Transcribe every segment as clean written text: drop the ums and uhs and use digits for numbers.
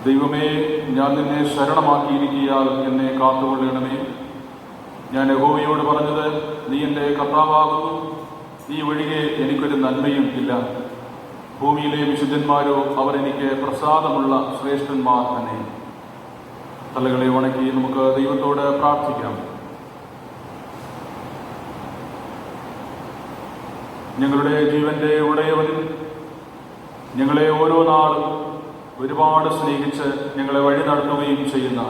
ദൈവമേ, ഞാൻ നിന്നെ ശരണമാക്കിയിരിക്കുകയാൽ എന്നെ കാത്തുകൊള്ളണമേ. ഞാൻ യഹോവയോട് പറഞ്ഞത്, നീ എൻ്റെ കർത്താവാകുന്നു, നീ ഒഴികെ എനിക്കൊരു നന്മയും ഇല്ല. ഭൂമിയിലെ വിശുദ്ധന്മാരോ അവർ എനിക്ക് പ്രസാദമുള്ള ശ്രേഷ്ഠന്മാർ തന്നെ. തലകളെ വണക്കി നമുക്ക് ദൈവത്തോട് പ്രാർത്ഥിക്കാം. ഞങ്ങളുടെ ജീവന്റെ ഉടയവനും ഞങ്ങളെ ഓരോ നാളും ഒരുപാട് സ്നേഹിച്ച് ഞങ്ങളെ വഴി നടത്തുകയും ചെയ്യുന്ന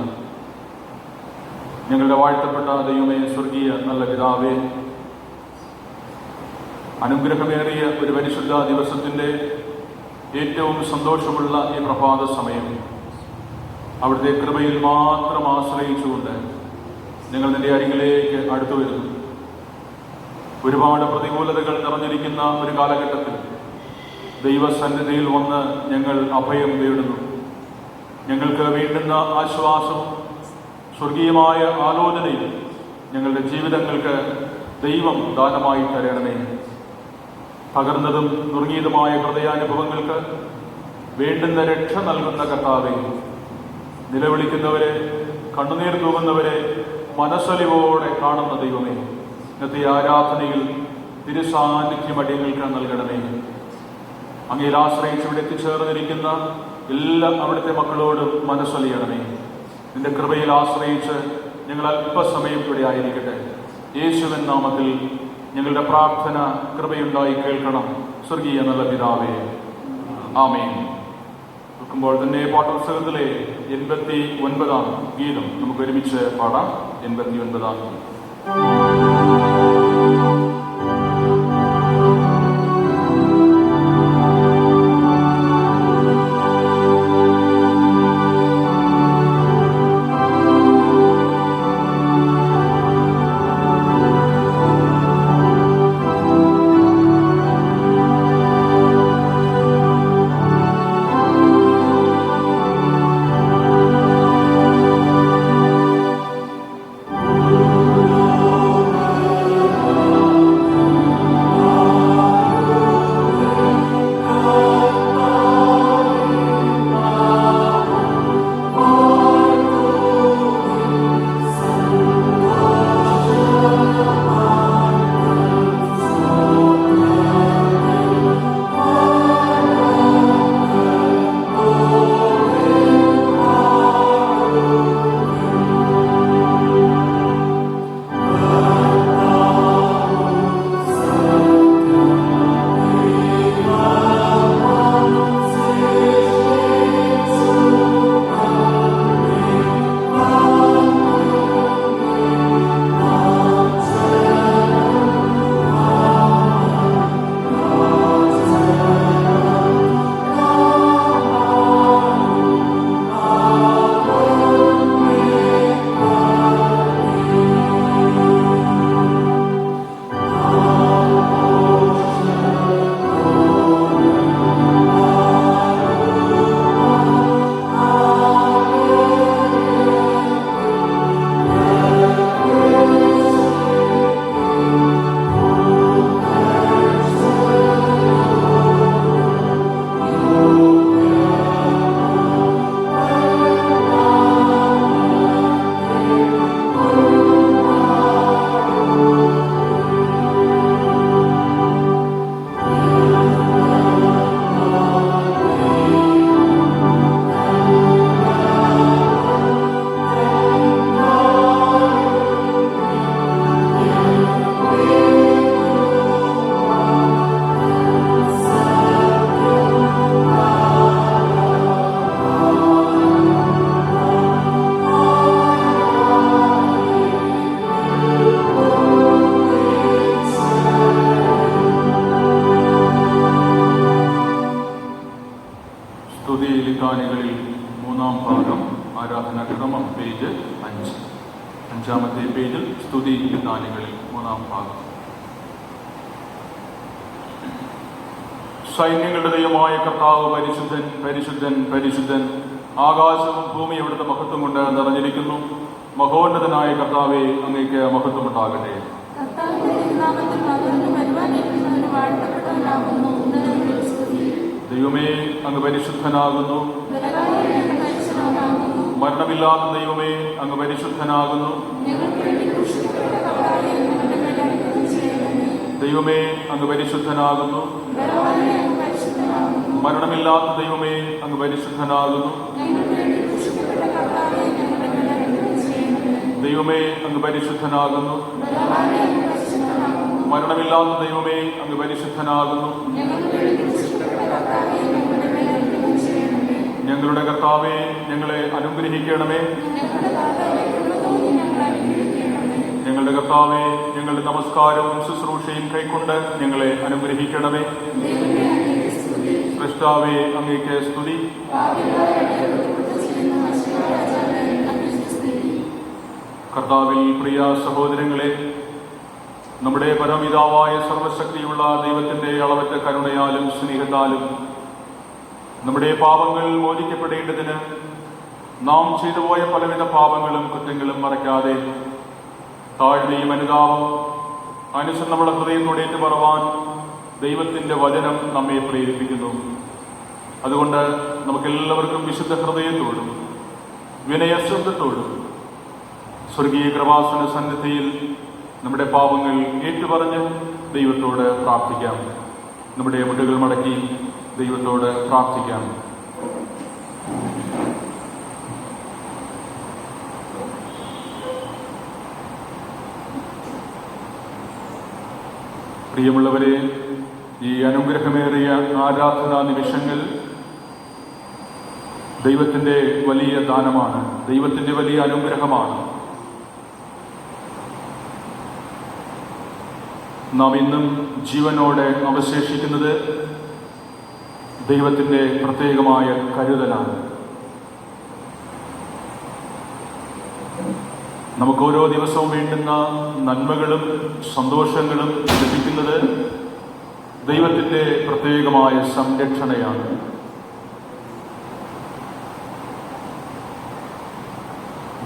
ഞങ്ങളുടെ വാഴ്ത്തപ്പെട്ട ദൈവമേ, സ്വർഗീയ നല്ല പിതാവേ, അനുഗ്രഹമേറിയ ഒരു പരിശുദ്ധ ദിവസത്തിൻ്റെ ഏറ്റവും സന്തോഷമുള്ള ഈ പ്രഭാത സമയം അവിടുത്തെ കൃപയിൽ മാത്രം ആശ്രയിച്ചുകൊണ്ട് ഞങ്ങൾ നിന്റെ അരികിലേക്ക് അടുത്തു വരുന്നു. ഒരുപാട് പ്രതികൂലതകൾ നിറഞ്ഞിരിക്കുന്ന ഒരു കാലഘട്ടത്തിൽ ദൈവസന്നിധിയിൽ വന്ന് ഞങ്ങൾ അഭയം തേടുന്നു. ഞങ്ങൾക്ക് വേണ്ടുന്ന ആശ്വാസവും സ്വർഗീയമായ ആലോചനയും ഞങ്ങളുടെ ജീവിതങ്ങൾക്ക് ദൈവം ദാനമായി തരണമേ. തകർന്നതും നുറുങ്ങിയതുമായ ഹൃദയാനുഭവങ്ങൾക്ക് വേണ്ടുന്ന രക്ഷ നൽകുന്ന കർത്താവേ, നിലവിളിക്കുന്നവരെ, കണ്ണുനീർ തൂകുന്നവരെ മനസ്സലിവോടെ കാണുന്ന ദൈവമേ, ഇന്നത്തെ ആരാധനയിൽ തിരുസാന്നിധ്യം അടിയങ്ങൾക്ക് നൽകണമേ. അങ്ങയിൽ ആശ്രയിച്ച് ഇവിടെ എത്തിച്ചേർന്നിരിക്കുന്ന എല്ലാ അവിടുത്തെ മക്കളോടും മനസ്സലിയണമേ. നിന്റെ കൃപയിൽ ആശ്രയിച്ച് ഞങ്ങൾ അല്പസമയം ഇവിടെ ആയിരിക്കട്ടെ. യേശുവിൻ നാമത്തിൽ ഞങ്ങളുടെ പ്രാർത്ഥന കൃപയുണ്ടായി കേൾക്കണം, സ്വർഗീയ നല്ല പിതാവേ, ആമേൻ. നോക്കുമ്പോൾ തന്നെ പാഠപുസ്തകത്തിലെ 89 ഗീതം നമുക്ക് ഒരുമിച്ച് പാടാം. 89 ഗീതം. ലിത്താനികളിൽ 3-ാം ഭാഗം, ആരാധനാക്രമം, പേജ് 5. 5-ാമത്തെ പേജിൽ സ്തുതി ലിത്താനികളിൽ 3-ാം ഭാഗം. സൈന്യങ്ങളുടെ ദൈവമായ കർത്താവ് പരിശുദ്ധൻ, പരിശുദ്ധൻ, പരിശുദ്ധൻ. ആകാശവും ഭൂമി അവിടുത്തെ മഹത്വം കൊണ്ട് നിറഞ്ഞിരിക്കുന്നു. മഹോന്നതനായ കർത്താവെ, അങ്ങേക്ക് മഹത്വമുണ്ടാകട്ടെ. ദൈവമേ, അങ്ങ് പരിശുദ്ധനാകുന്നു. മരണമില്ലാത്ത ദൈവമേ, അങ്ങ് പരിശുദ്ധനാകുന്നു. ദൈവമേ, അങ്ങ് പരിശുദ്ധനാകുന്നു. മരണമില്ലാത്ത ദൈവമേ, അങ്ങ് പരിശുദ്ധനാകുന്നു. ദൈവമേ, അങ്ങ് പരിശുദ്ധനാകുന്നു. മരണമില്ലാത്ത ദൈവമേ, അങ്ങ് പരിശുദ്ധനാകുന്നു. ഞങ്ങളുടെ കർത്താവേ, ഞങ്ങളെ അനുഗ്രഹിക്കണമേ. ഞങ്ങളുടെ കർത്താവേ, ഞങ്ങളുടെ നമസ്കാരവും ശുശ്രൂഷയും കൈക്കൊണ്ട് ഞങ്ങളെ അനുഗ്രഹിക്കണമേ. സൃഷ്ടാവേ, അങ്ങേക്ക് സ്തുതി. കർത്താവിൽ പ്രിയ സഹോദരങ്ങളെ, നമ്മുടെ പരമപിതാവായ സർവശക്തിയുള്ള ദൈവത്തിൻ്റെ അളവറ്റ കരുണയാലും സ്നേഹത്താലും നമ്മുടെ പാപങ്ങൾ മോചിക്കപ്പെടേണ്ടതിന് നാം ചെയ്തുപോയ പലവിധ പാപങ്ങളും കുറ്റങ്ങളും മറയ്ക്കാതെ താഴ്മയും അനുതാപം അനുസരണമുള്ള ഹൃദയത്തോടെ ഏറ്റുപറവാൻ ദൈവത്തിൻ്റെ വചനം നമ്മെ പ്രേരിപ്പിക്കുന്നു. അതുകൊണ്ട് നമുക്കെല്ലാവർക്കും വിശുദ്ധ ഹൃദയത്തോടും വിനയശ്രദ്ധത്തോടും സ്വർഗീയ കൃപാസന സന്നിധിയിൽ നമ്മുടെ പാപങ്ങൾ ഏറ്റുപറഞ്ഞ് ദൈവത്തോട് പ്രാർത്ഥിക്കാം. നമ്മുടെ മുട്ടുകൾ മടക്കി ദൈവത്തോട് പ്രാർത്ഥിക്കാം. പ്രിയമുള്ളവരെ, ഈ അനുഗ്രഹമേറിയ ആരാധനാ നിമിഷങ്ങൾ ദൈവത്തിൻ്റെ വലിയ ദാനമാണ്, ദൈവത്തിൻ്റെ വലിയ അനുഗ്രഹമാണ്. നാം ഇന്നും ജീവനോടെ അവശേഷിക്കുന്നത് ദൈവത്തിൻ്റെ പ്രത്യേകമായ കരുതലാണ്. നമുക്ക് ഓരോ ദിവസവും വേണ്ടുന്ന നന്മകളും സന്തോഷങ്ങളും ലഭിക്കുന്നത് ദൈവത്തിൻ്റെ പ്രത്യേകമായ സംരക്ഷണയാണ്.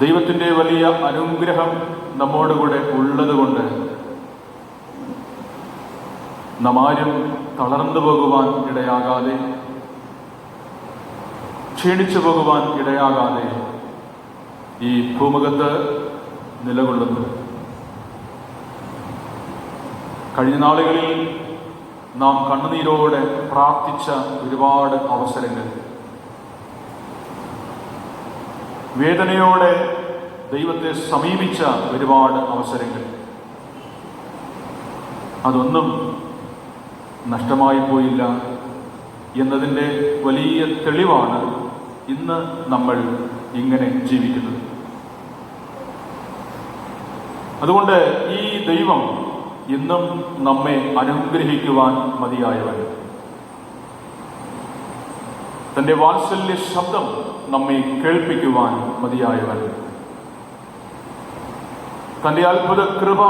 ദൈവത്തിൻ്റെ വലിയ അനുഗ്രഹം നമ്മോടുകൂടെ ഉള്ളതുകൊണ്ട് നാം ആരും തളർന്നു പോകുവാൻ ഇടയാകാതെ, ക്ഷീണിച്ചു പോകുവാൻ ഇടയാകാതെ ഈ ഭൂമുഖത്ത് നിലകൊള്ളുന്നു. കഴിഞ്ഞ നാളുകളിൽ നാം കണ്ണുനീരോടെ പ്രാർത്ഥിച്ച ഒരുപാട് അവസരങ്ങൾ, വേദനയോടെ ദൈവത്തെ സമീപിച്ച ഒരുപാട് അവസരങ്ങൾ, അതൊന്നും നഷ്ടമായി പോയില്ല എന്നതിൻ്റെ വലിയ തെളിവാണ് ഇന്ന് നമ്മൾ ഇങ്ങനെ ജീവിക്കുന്നത്. അതുകൊണ്ട് ഈ ദൈവം ഇന്നും നമ്മെ അനുഗ്രഹിക്കുവാൻ മതിയായവൻ, തൻ്റെ വാത്സല്യ ശബ്ദം നമ്മെ കേൾപ്പിക്കുവാൻ മതിയായവൻ, തൻ്റെ അത്ഭുത കൃപ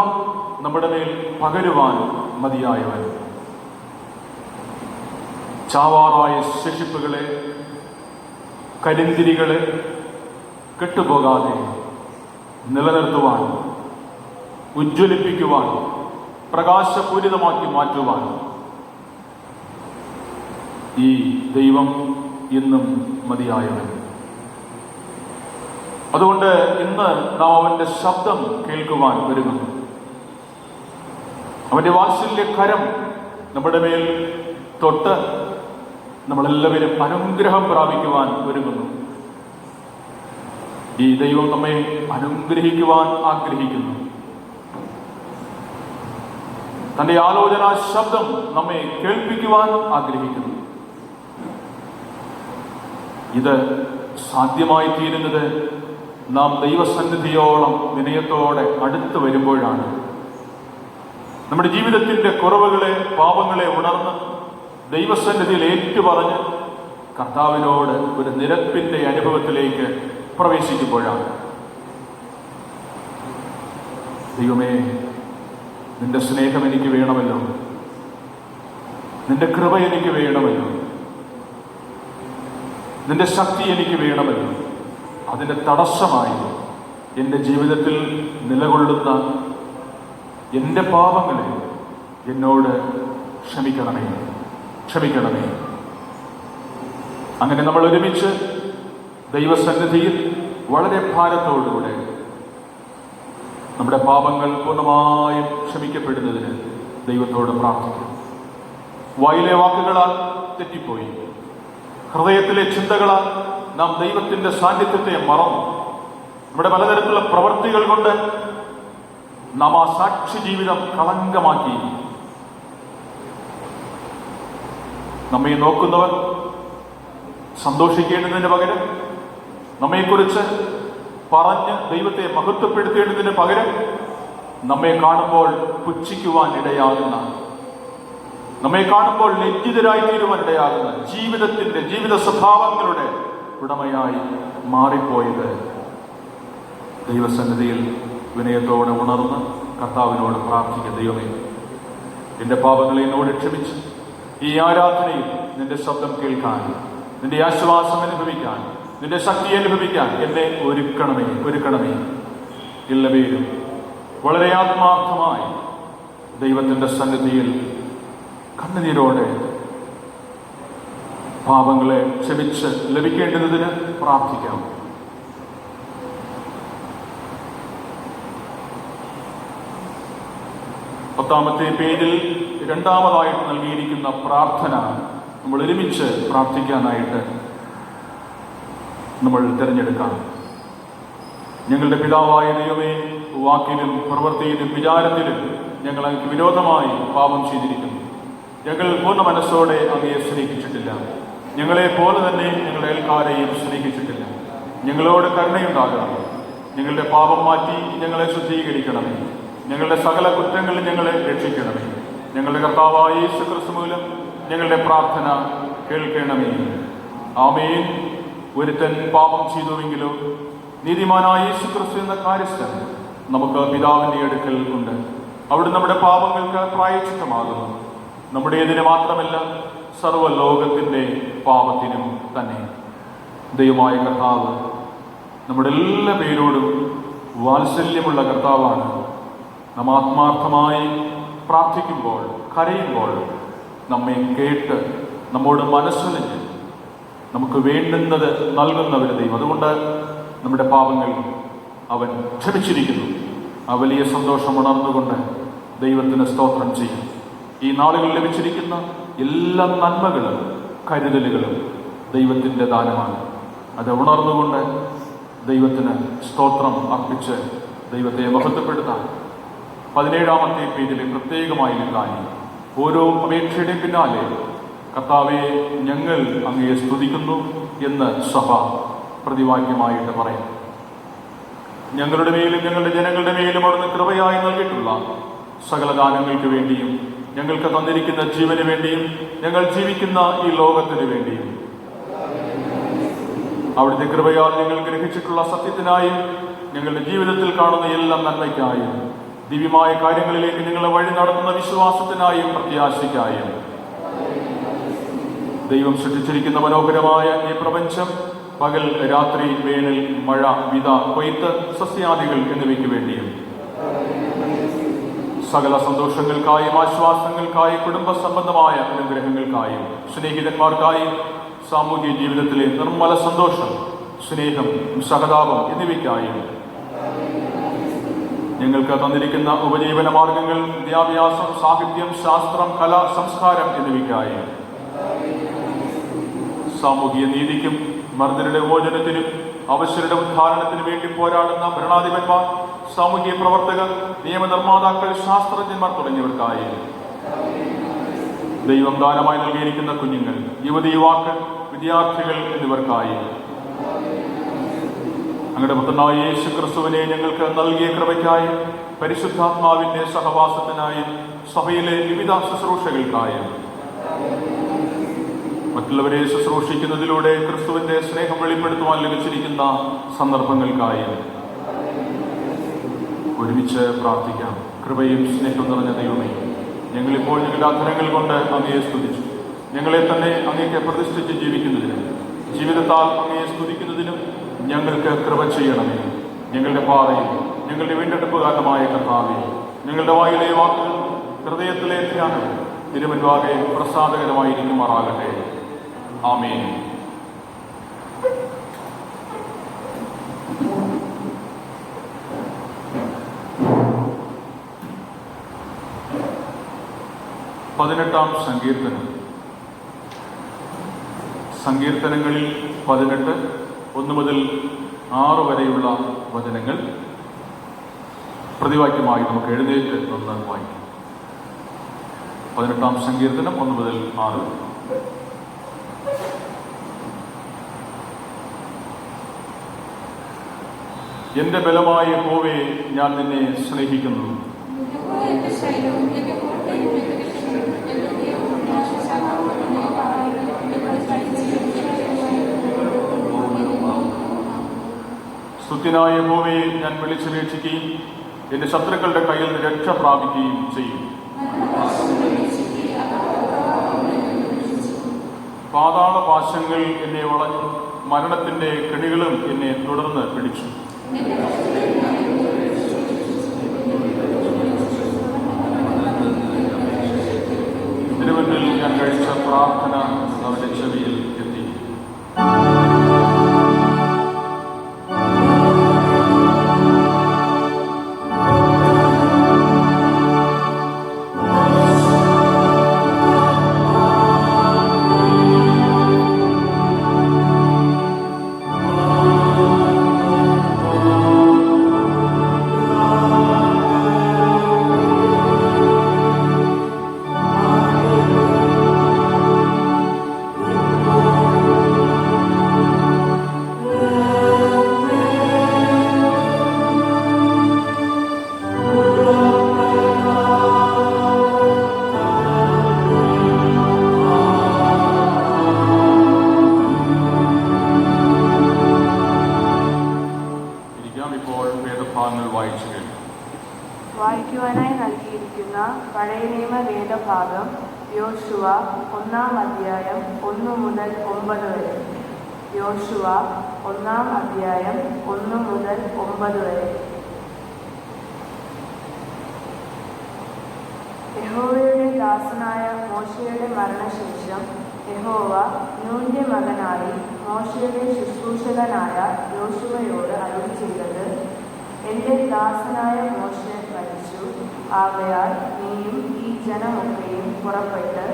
നമ്മുടെ മേൽ പകരുവാൻ മതിയായവൻ, ചാവാറായ ശേഷിപ്പുകളെ, കരിന്തിരികളെ കെട്ടുപോകാതെ നിലനിർത്തുവാൻ, ഉജ്ജ്വലിപ്പിക്കുവാൻ, പ്രകാശപൂരിതമാക്കി മാറ്റുവാൻ ഈ ദൈവം ഇന്നും മതിയായവൻ. അതുകൊണ്ട് ഇന്ന് നാം അവന്റെ ശബ്ദം കേൾക്കുവാൻ ഒരുങ്ങുന്നു. അവന്റെ വാത്സല്യ കരം നമ്മുടെ മേൽ തൊട്ട് നമ്മളെല്ലാവരും അനുഗ്രഹം പ്രാപിക്കുവാൻ ഒരുങ്ങുന്നു. ഈ ദൈവം നമ്മെ അനുഗ്രഹിക്കുവാൻ ആഗ്രഹിക്കുന്നു. തന്റെ ആലോചനാ ശബ്ദം നമ്മെ കേൾപ്പിക്കുവാൻ ആഗ്രഹിക്കുന്നു. ഇത് സാധ്യമായി തീരുന്നത് നാം ദൈവസന്നിധിയോളം വിനയത്തോടെ അടുത്ത് വരുമ്പോഴാണ്. നമ്മുടെ ജീവിതത്തിന്റെ കുറവുകളെ, പാപങ്ങളെ ഉണർന്ന് ദൈവസന്നിധിയിൽ ഏറ്റുപറഞ്ഞ് കർത്താവിനോട് ഒരു നിരപ്പിന്റെ അനുഭവത്തിലേക്ക് പ്രവേശിക്കുമ്പോഴാണ്. ദൈവമേ, നിന്റെ സ്നേഹം എനിക്ക് വേണമല്ലോ, നിന്റെ കൃപ എനിക്ക് വേണമല്ലോ, നിന്റെ ശക്തി എനിക്ക് വേണമല്ലോ. അതിൻ്റെ തടസ്സമായി എൻ്റെ ജീവിതത്തിൽ നിലകൊള്ളുന്ന എൻ്റെ പാപങ്ങളെ എന്നോട് ക്ഷമിക്കണമേ, ക്ഷമിക്കണമേ. അങ്ങനെ നമ്മൾ ഒരുമിച്ച് ദൈവസന്നിധിയിൽ വളരെ ഭാരത്തോടുകൂടെ നമ്മുടെ പാപങ്ങൾ പൂർണ്ണമായും ക്ഷമിക്കപ്പെടുന്നതിന് ദൈവത്തോട് പ്രാർത്ഥിക്കും. വായിലെ വാക്കുകളാൽ തെറ്റിപ്പോയി, ഹൃദയത്തിലെ ചിന്തകളാൽ നാം ദൈവത്തിന്റെ സാന്നിധ്യത്തെ മറന്നു, നമ്മുടെ പലതരത്തിലുള്ള പ്രവൃത്തികൾ കൊണ്ട് നാം ആ സാക്ഷി ജീവിതം കളങ്കമാക്കി. നമ്മെ നോക്കുന്നവർ സന്തോഷിക്കേണ്ടതിന് പകരം, നമ്മെക്കുറിച്ച് പറഞ്ഞ് ദൈവത്തെ മഹത്വപ്പെടുത്തേണ്ടതിന് പകരം, നമ്മെ കാണുമ്പോൾ പുച്ഛിക്കുവാൻ ഇടയാകുന്ന, നമ്മെ കാണുമ്പോൾ ലജ്ജിതരായി തീരുവാൻ ഇടയാകുന്ന ജീവിത സ്വഭാവങ്ങളുടെ ഉടമയായി മാറിപ്പോയത് ദൈവസന്നിധിയിൽ വിനയത്തോടെ ഉണർന്ന് കർത്താവിനോട് പ്രാർത്ഥിക്കുക. ദൈവമേ, എൻ്റെ പാപങ്ങളെ എന്നോട് ക്ഷമിച്ച് ഈ ആരാധനയിൽ നിന്റെ ശബ്ദം കേൾക്കാൻ, നിന്റെ ആശ്വാസം അനുഭവിക്കാൻ, നിന്റെ ശക്തി അനുഭവിക്കാൻ എന്നെ ഒരുക്കണമേ. എല്ലാവരും വളരെ ആത്മാർത്ഥമായി ദൈവത്തിൻ്റെ സന്നിധിയിൽ കണ്ണുനീരോടെ പാപങ്ങളെ ക്ഷമിച്ച് ലഭിക്കേണ്ടതിന് പ്രാർത്ഥിക്കാം. പത്താമത്തെ പേജിൽ രണ്ടാമതായിട്ട് നൽകിയിരിക്കുന്ന പ്രാർത്ഥന നമ്മൾ ഒരുമിച്ച് പ്രാർത്ഥിക്കാനായിട്ട് നമ്മൾ തിരഞ്ഞെടുക്കാം. ഞങ്ങളുടെ പിതാവായ ദൈവമേ, വാക്കിലും പ്രവൃത്തിയിലും വിചാരത്തിലും ഞങ്ങൾ അങ്ങേക്ക് വിരോധമായി പാപം ചെയ്തിരിക്കുന്നു. ഞങ്ങൾ പൂർണ്ണ മനസ്സോടെ അങ്ങയെ സ്നേഹിച്ചിട്ടില്ല. ഞങ്ങളെ പോലെ തന്നെ ഞങ്ങളുടെ അയൽക്കാരെയും സ്നേഹിച്ചിട്ടില്ല. ഞങ്ങളോട് കരുണയുണ്ടാകണമേ. ഞങ്ങളുടെ പാപം മാറ്റി ഞങ്ങളെ ശുദ്ധീകരിക്കണമേ. ഞങ്ങളുടെ സകല കുറ്റങ്ങളിൽ ഞങ്ങളെ രക്ഷിക്കണമേ. ഞങ്ങളുടെ കർത്താവായ യേശുക്രിസ്തു മൂലം ഞങ്ങളുടെ പ്രാർത്ഥന കേൾക്കണമേ. ആമേൻ. ഒരുത്തൻ പാപം ചെയ്തുവെങ്കിലോ നീതിമാനായ യേശുക്രിസ്തു എന്ന കാര്യസ്ഥൻ നമുക്ക് പിതാവിന്റെ അടുക്കൽ ഉണ്ട്. അവിടെ നമ്മുടെ പാപങ്ങൾക്ക് പ്രായശ്ചിത്തമാകുന്നു. നമ്മുടേതിന് മാത്രമല്ല, സർവ്വലോകത്തിന്റെ പാപത്തിനും തന്നെ. ദൈവമായ കർത്താവ് നമ്മുടെ എല്ലാ പേരോടും വാത്സല്യമുള്ള കർത്താവാണ്. നാം ആത്മാർത്ഥമായി പ്രാർത്ഥിക്കുമ്പോൾ, കരയുമ്പോൾ നമ്മെ കേട്ട് നമ്മോട് മനസ്സലിഞ്ഞ് നമുക്ക് വേണ്ടുന്നത് നൽകുന്നവര് ദൈവം. അതുകൊണ്ട് നമ്മുടെ പാപങ്ങൾ അവൻ ക്ഷമിച്ചിരിക്കുന്നു. ആ വലിയ സന്തോഷം ഉണർന്നുകൊണ്ട് ദൈവത്തിന് സ്തോത്രം ചെയ്യും. ഈ നാളുകളിൽ ലഭിച്ചിരിക്കുന്ന എല്ലാ നന്മകളും കരുതലുകളും ദൈവത്തിൻ്റെ ദാനമാണ്. അത് ഉണർന്നുകൊണ്ട് ദൈവത്തിന് സ്തോത്രം അർപ്പിച്ച് ദൈവത്തെ മഹത്വപ്പെടുത്താൻ 17-ാമത്തെ പേജിലെ പ്രത്യേകമായി നിൽക്കാൻ ഓരോ അപേക്ഷയുടെ പിന്നാലെ കർത്താവെ ഞങ്ങൾ അങ്ങയെ സ്തുതിക്കുന്നു എന്ന് സഭ പ്രതിവാക്യമായിട്ട് പറയും. ഞങ്ങളുടെ മേലും ഞങ്ങളുടെ ജനങ്ങളുടെ മേലും അവിടുന്ന് കൃപയായി നൽകിയിട്ടുള്ള സകല ദാനങ്ങൾക്ക് വേണ്ടിയും, ഞങ്ങൾക്ക് തന്നിരിക്കുന്ന ജീവന് വേണ്ടിയും, ഞങ്ങൾ ജീവിക്കുന്ന ഈ ലോകത്തിന് വേണ്ടിയും, അവിടുത്തെ കൃപയാൽ ഞങ്ങൾ ഗ്രഹിച്ചിട്ടുള്ള സത്യത്തിനായും, ഞങ്ങളുടെ ജീവിതത്തിൽ കാണുന്ന എല്ലാ നന്മയ്ക്കായും, ദിവ്യമായ കാര്യങ്ങളിലേക്ക് ഞങ്ങളെ വഴി നടത്തുന്ന വിശ്വാസത്തിനായും പ്രത്യാശയ്ക്കായും, ദൈവം സൃഷ്ടിച്ചിരിക്കുന്ന മനോഹരമായ ഈ പ്രപഞ്ചം പകൽ രാത്രി, വേനൽ, മഴ, വിത, കൊയ്ത്ത്, സസ്യാദികൾ എന്നിവയ്ക്ക് വേണ്ടിയും, സകല സന്തോഷങ്ങൾക്കായും ആശ്വാസങ്ങൾക്കായും കുടുംബ സംബന്ധമായ അനുഗ്രഹങ്ങൾക്കായും, സ്നേഹിതന്മാർക്കായും, സാമൂഹിക ജീവിതത്തിലെ നിർമ്മല സന്തോഷം, സ്നേഹം, സഹതാപം എന്നിവയ്ക്കായും, ഞങ്ങൾക്ക് തന്നിരിക്കുന്ന ഉപജീവന മാർഗങ്ങൾ, വിദ്യാഭ്യാസം, സാഹിത്യം, ശാസ്ത്രം, കല, സംസ്കാരം എന്നിവയ്ക്കായും, സാമൂഹിക നീതിക്കും മർദ്ദരുടെ മോചനത്തിനും അവശരുടെ ഉദ്ധാരണത്തിനു വേണ്ടി പോരാടുന്ന ഭരണാധിപന്മാർ, സാമൂഹിക പ്രവർത്തകർ, നിയമനിർമ്മാതാക്കൾ, ശാസ്ത്രജ്ഞന്മാർ തുടങ്ങിയവർക്കായി, ദൈവം ദാനമായി നൽകിയിരിക്കുന്ന കുഞ്ഞുങ്ങൾ, യുവതി യുവാക്കൾ, വിദ്യാർത്ഥികൾ എന്നിവർക്കായി, അങ്ങയുടെ പുത്രനായ യേശു ക്രിസ്തുവിനെ ഞങ്ങൾക്ക് നൽകിയ കൃപയ്ക്കായി, പരിശുദ്ധാത്മാവിന്റെ സഹവാസത്തിനായി, സഭയിലെ വിവിധ ശുശ്രൂഷകൾക്കായി, മറ്റുള്ളവരെ ശുശ്രൂഷിക്കുന്നതിലൂടെ ക്രിസ്തുവിന്റെ സ്നേഹം വെളിപ്പെടുത്തുവാൻ ലഭിച്ചിരിക്കുന്ന സന്ദർഭങ്ങൾക്കായി ഒരുമിച്ച് പ്രാർത്ഥിക്കാം. കൃപയും സ്നേഹം നിറഞ്ഞ ദൈവമേ, ഞങ്ങളിപ്പോൾ ഞങ്ങളുടെ അധരങ്ങൾ കൊണ്ട് അങ്ങയെ സ്തുതിച്ചു. ഞങ്ങളെ തന്നെ അങ്ങേക്ക് പ്രതിഷ്ഠിച്ച് ജീവിക്കുന്നതിനും ജീവിതത്താൽ അങ്ങയെ സ്തുതിക്കുന്നതിനും ഞങ്ങൾക്ക് കൃപ ചെയ്യണമേ. ഞങ്ങളുടെ പാറയും ഞങ്ങളുടെ വീണ്ടെടുപ്പുകാരനുമായ കർത്താവേ, ഞങ്ങളുടെ വായിലെ വാക്കുകൾ, ഹൃദയത്തിലെ ധ്യാനം തിരുമുൻപാകെ പ്രസാദകരമായിരിക്കുമാറാകട്ടെ. ആമേൻ. 18-ാം സങ്കീർത്തനം. സങ്കീർത്തനങ്ങളിൽ 18, 1 മുതൽ 6 വരെയുള്ള വചനങ്ങൾ പ്രതിവാക്യമായി നമുക്ക് എഴുന്നേറ്റ് ഒന്ന് വായിക്കാം. 18-ാം സങ്കീർത്തനം 1 മുതൽ 6. എന്റെ ബലമായ യഹോവേ, ഞാൻ നിന്നെ സ്നേഹിക്കുന്നു. സ്തുത്യനായ യഹോവയെ ഞാൻ വിളിച്ചപേക്ഷിക്കുകയും എന്റെ ശത്രുക്കളുടെ കയ്യിൽ നിന്ന് രക്ഷ പ്രാപിക്കുകയും ചെയ്യും. പാതാള പാശങ്ങൾ എന്നെ വളഞ്ഞു, മരണത്തിന്റെ കെണികളും എന്നെ തുടർന്ന് പിടിച്ചു. തിരുവന്നിൽ ഞാൻ കഴിച്ച പ്രാർത്ഥന അവന്റെ ചെവിയിൽ എത്തി. വായിക്കുവാനായി നൽകിയിരിക്കുന്ന പഴയ നിയമ വേദഭാഗം യോശുവ 1-ാം അധ്യായം 1 മുതൽ 9 വരെ. യോശുവ 1-ാം അധ്യായം 1 മുതൽ 9 വരെ. യഹോവയുടെ ദാസനായ മോശയുടെ മരണശേഷം യഹോവ നൂന്റെ മകനായി മോശയുടെ ശുശ്രൂഷകനായ യോശുവയോട് അരുളി ചെയ്തത്, എന്റെ ദാസനായ മോശ മരിച്ചു. ആകയാൽ നീയും ഈ ജനമൊക്കെയും പുറപ്പെട്ട്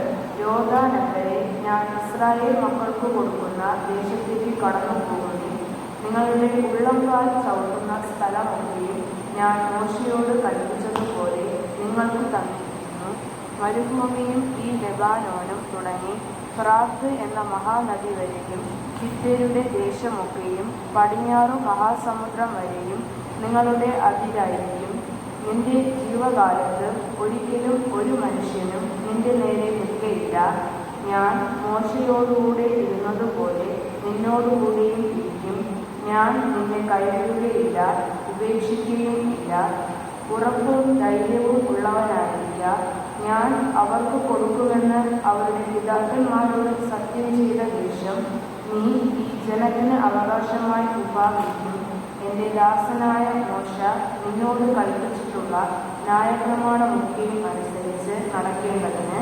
യോർദാനക്കരെ ഞാൻ ഇസ്രായേൽ മക്കൾക്ക് കൊടുക്കുന്ന ദേശത്തേക്ക് കടന്നു പോകുകയും നിങ്ങളുടെ ഉള്ളംകാൽ ചവിട്ടുന്ന സ്ഥലമൊക്കെയും ഞാൻ മോശയോട് കൽപ്പിച്ചതുപോലെ നിങ്ങൾക്ക് തന്നിരിക്കുന്നു. മരുഭൂമിയും ഈ ലെബാനോനും തുടങ്ങി ഫ്രാത്ത് എന്ന മഹാനദി വരെയും ഹിത്യരുടെ ദേശമൊക്കെയും പടിഞ്ഞാറു മഹാസമുദ്രം വരെയും നിങ്ങളുടെ അതിരായിരിക്കും. നിന്റെ ജീവകാലത്ത് ഒരിക്കലും ഒരു മനുഷ്യനും നിന്റെ നേരെ നിൽക്കയില്ല. ഞാൻ മോശയോടുകൂടെ ഇരുന്നതുപോലെ നിന്നോടുകൂടെയും ഇരിക്കും. ഞാൻ നിന്നെ കൈവിടുകയില്ല, ഉപേക്ഷിക്കുകയും ഇല്ല. ഉറപ്പും ധൈര്യവും ഉള്ളവനായിരിക്കുക. ഞാൻ അവർക്ക് കൊടുക്കുമെന്ന് അവരുടെ പിതാക്കന്മാരോട് സത്യം ചെയ്ത ദേശം നീ ഈ ജനത്തിന് അവകാശമായി വിഭാഗിക്കും. എന്റെ ദാസനായ മോശ നിന്നോട് കൽപ്പിച്ചിട്ടുള്ള ന്യായപ്രമാണമൊക്കെയും അനുസരിച്ച് നടക്കേണ്ടതിന്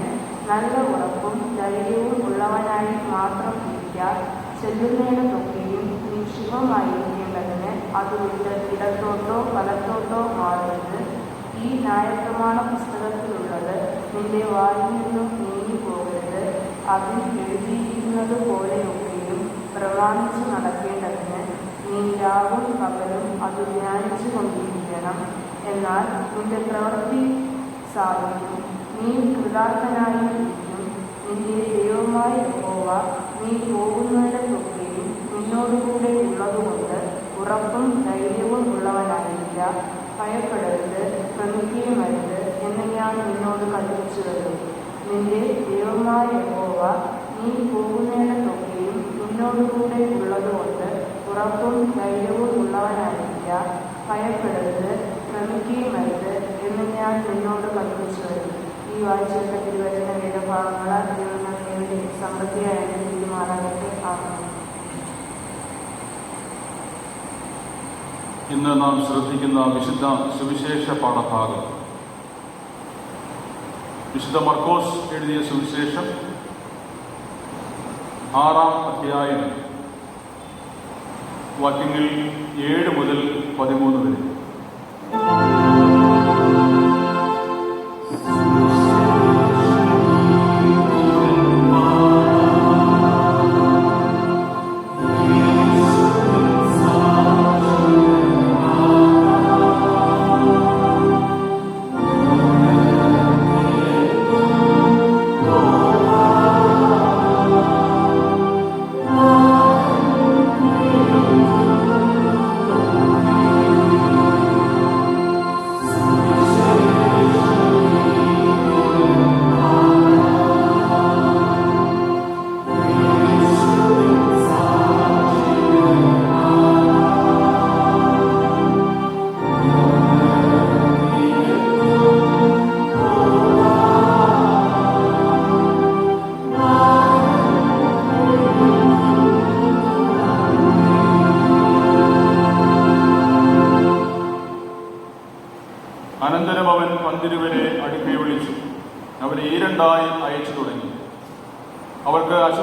നല്ല ഉറപ്പും ധൈര്യവും ഉള്ളവനായി മാത്രം ഇരിക്കുക. ചെല്ലുന്നതിനൊക്കെയും നീ ശുഭമായിരിക്കേണ്ടതിന് അത് വിട്ട് ഇടത്തോട്ടോ വലത്തോട്ടോ മാറരുത്. ഈ ന്യായപ്രമാണ പുസ്തകത്തിലുള്ളത് നിന്റെ വായിൽ നിന്നും നീങ്ങിപ്പോകരുത്. അതിൽ എഴുതിയിരിക്കുന്നത് പോലെയൊക്കെയും പ്രമാണിച്ചു നടക്കേണ്ടതിന് നീ രാവും പകലും അത് ധ്യാനിച്ചു കൊണ്ടിരിക്കണം. എന്നാൽ നിന്റെ പ്രവൃത്തി സാധിക്കും, നീ കൃതാർത്ഥനായിരിക്കും. നിന്റെ ദൈവമായ യഹോവ നീ പോകുന്നതിനൊക്കെയും നിന്നോടുകൂടെ ഉള്ളതുകൊണ്ട് ഉറപ്പും ധൈര്യവും ഉള്ളവനായിരിക്കുക. ഭയപ്പെടരുത്, ഭ്രമിക്കുകയുമരുത് എന്ന് ഞാൻ നിന്നോട് കൽപ്പിച്ചു തരും. നിന്റെ ദൈവമായ യഹോവ നീ പോകുന്നതിനൊക്കെയും നിന്നോടുകൂടെ ഉള്ളതുകൊണ്ട് ഉറപ്പും ധൈര്യവും ഉള്ളവനായിരിക്കുക. ഭയപ്പെടരുത്, ഭ്രമിക്കുകയുമരുത് എന്ന് ഞാൻ നിന്നോട് കൽപ്പിച്ചു തരും. ഈ വായിച്ച തിരുവചന വേദഭാഗങ്ങൾ ദൈവങ്ങളുടെ സമൃദ്ധിയായി തീരുമാനമാകട്ടെ. ആമേൻ. ഇന്ന് നാം ശ്രദ്ധിക്കുന്ന വിശുദ്ധ സുവിശേഷ പാഠഭാഗം വിശുദ്ധ മർക്കോസ് എഴുതിയ സുവിശേഷം 6-ാം അധ്യായം വാക്യങ്ങൾ 7 മുതൽ 13 വരെ.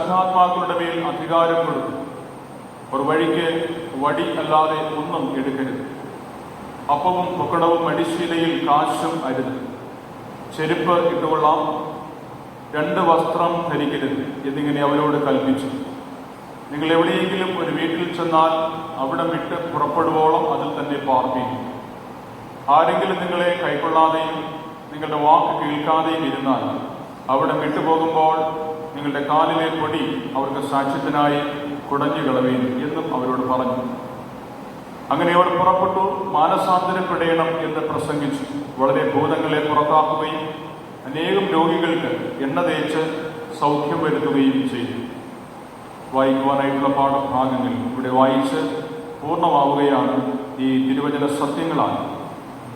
അശുദ്ധാത്മാക്കളുടെ മേൽ അധികാരം കൊടുത്തു. ഒരു വഴിക്ക് വടി അല്ലാതെ ഒന്നും എടുക്കരുത്. അപ്പവും പൊക്കണവും അടിശീലയിൽ കാശും അരുത്. ചെരുപ്പ് ഇട്ടുകൊള്ളാം, 2 വസ്ത്രം ധരിക്കരുത് എന്നിങ്ങനെ അവരോട് കൽപ്പിച്ചു. നിങ്ങൾ എവിടെയെങ്കിലും ഒരു വീട്ടിൽ ചെന്നാൽ അവിടെ വിട്ട് പുറപ്പെടുവോളം അതിൽ തന്നെ പാർപ്പിക്കും. ആരെങ്കിലും നിങ്ങളെ കൈക്കൊള്ളാതെയും നിങ്ങളുടെ വാക്ക് കേൾക്കാതെയും ഇരുന്നാൽ അവിടെ വിട്ടുപോകുമ്പോൾ നിങ്ങളുടെ കാലിലെ പൊടി അവർക്ക് സാക്ഷ്യത്തിനായി കുടഞ്ഞു കളവീൻ എന്നും അവരോട് പറഞ്ഞു. അങ്ങനെ അവർ പുറപ്പെട്ടു മാനസാന്തരപ്പെടേണം എന്ന് പ്രസംഗിച്ചു. വളരെ ഭൂതങ്ങളെ പുറത്താക്കുകയും അനേകം രോഗികൾക്ക് എണ്ണ തേച്ച് സൗഖ്യം വരുത്തുകയും ചെയ്തു. വായിക്കുവാനായിട്ടുള്ള പാഠഭാഗങ്ങൾ ഇവിടെ വായിച്ച് പൂർണ്ണമാവുകയാണ്. ഈ തിരുവചന സത്യങ്ങളാൽ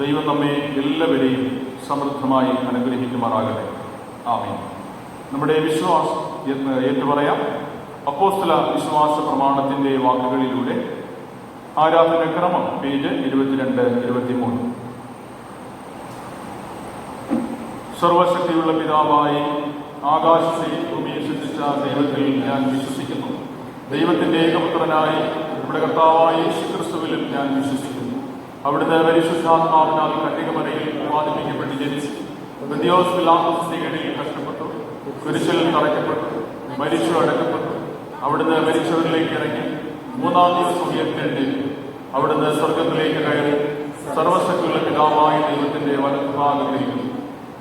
ദൈവം നമ്മെ എല്ലാവരെയും സമൃദ്ധമായി അനുഗ്രഹിക്കുമാറാകട്ടെ. ആമേൻ. നമ്മുടെ വിശ്വാസം എന്ന് ഏറ്റുപറയാം. അപ്പോസ്തല വിശ്വാസ പ്രമാണത്തിൻ്റെ വാക്കുകളിലൂടെ ആരാധനക്രമം പേജ് 22-23. സർവശക്തിയുള്ള പിതാവായി ആകാശത്തെയും ഭൂമിയെ സൃഷ്ടിച്ച ദൈവത്തിൽ ഞാൻ വിശ്വസിക്കുന്നു. ദൈവത്തിൻ്റെ ഏകപുത്രനായി നമ്മുടെ കർത്താവായ യേശുക്രിസ്തുവിലും ഞാൻ വിശ്വസിക്കുന്നു. അവിടുന്ന് പരിശുദ്ധാത്മാവിനാൽ കന്യകമറിയിൽ ഉപാദിപ്പിക്കപ്പെട്ട് ജനിച്ചു. ബന്ധിയോസ് പിലാത്തോസിന്റെ കീഴിൽ കഷ്ടപ്പെട്ടു, കുരിശിൽ തറയ്ക്കപ്പെട്ടു, മരിച്ചു അടക്കപ്പെട്ടു. അവിടുന്ന് മരിച്ചവരിലേക്ക് ഇറങ്ങി 3-ാം ദിവസം ഉയർത്തെഴുന്നേറ്റു. അവിടുന്ന് സ്വർഗത്തിലേക്ക് കയറി സർവശക്തിയുള്ള പിതാവായ ദൈവത്തിന്റെ വലത്തുഭാഗത്തിരിക്കുന്നു.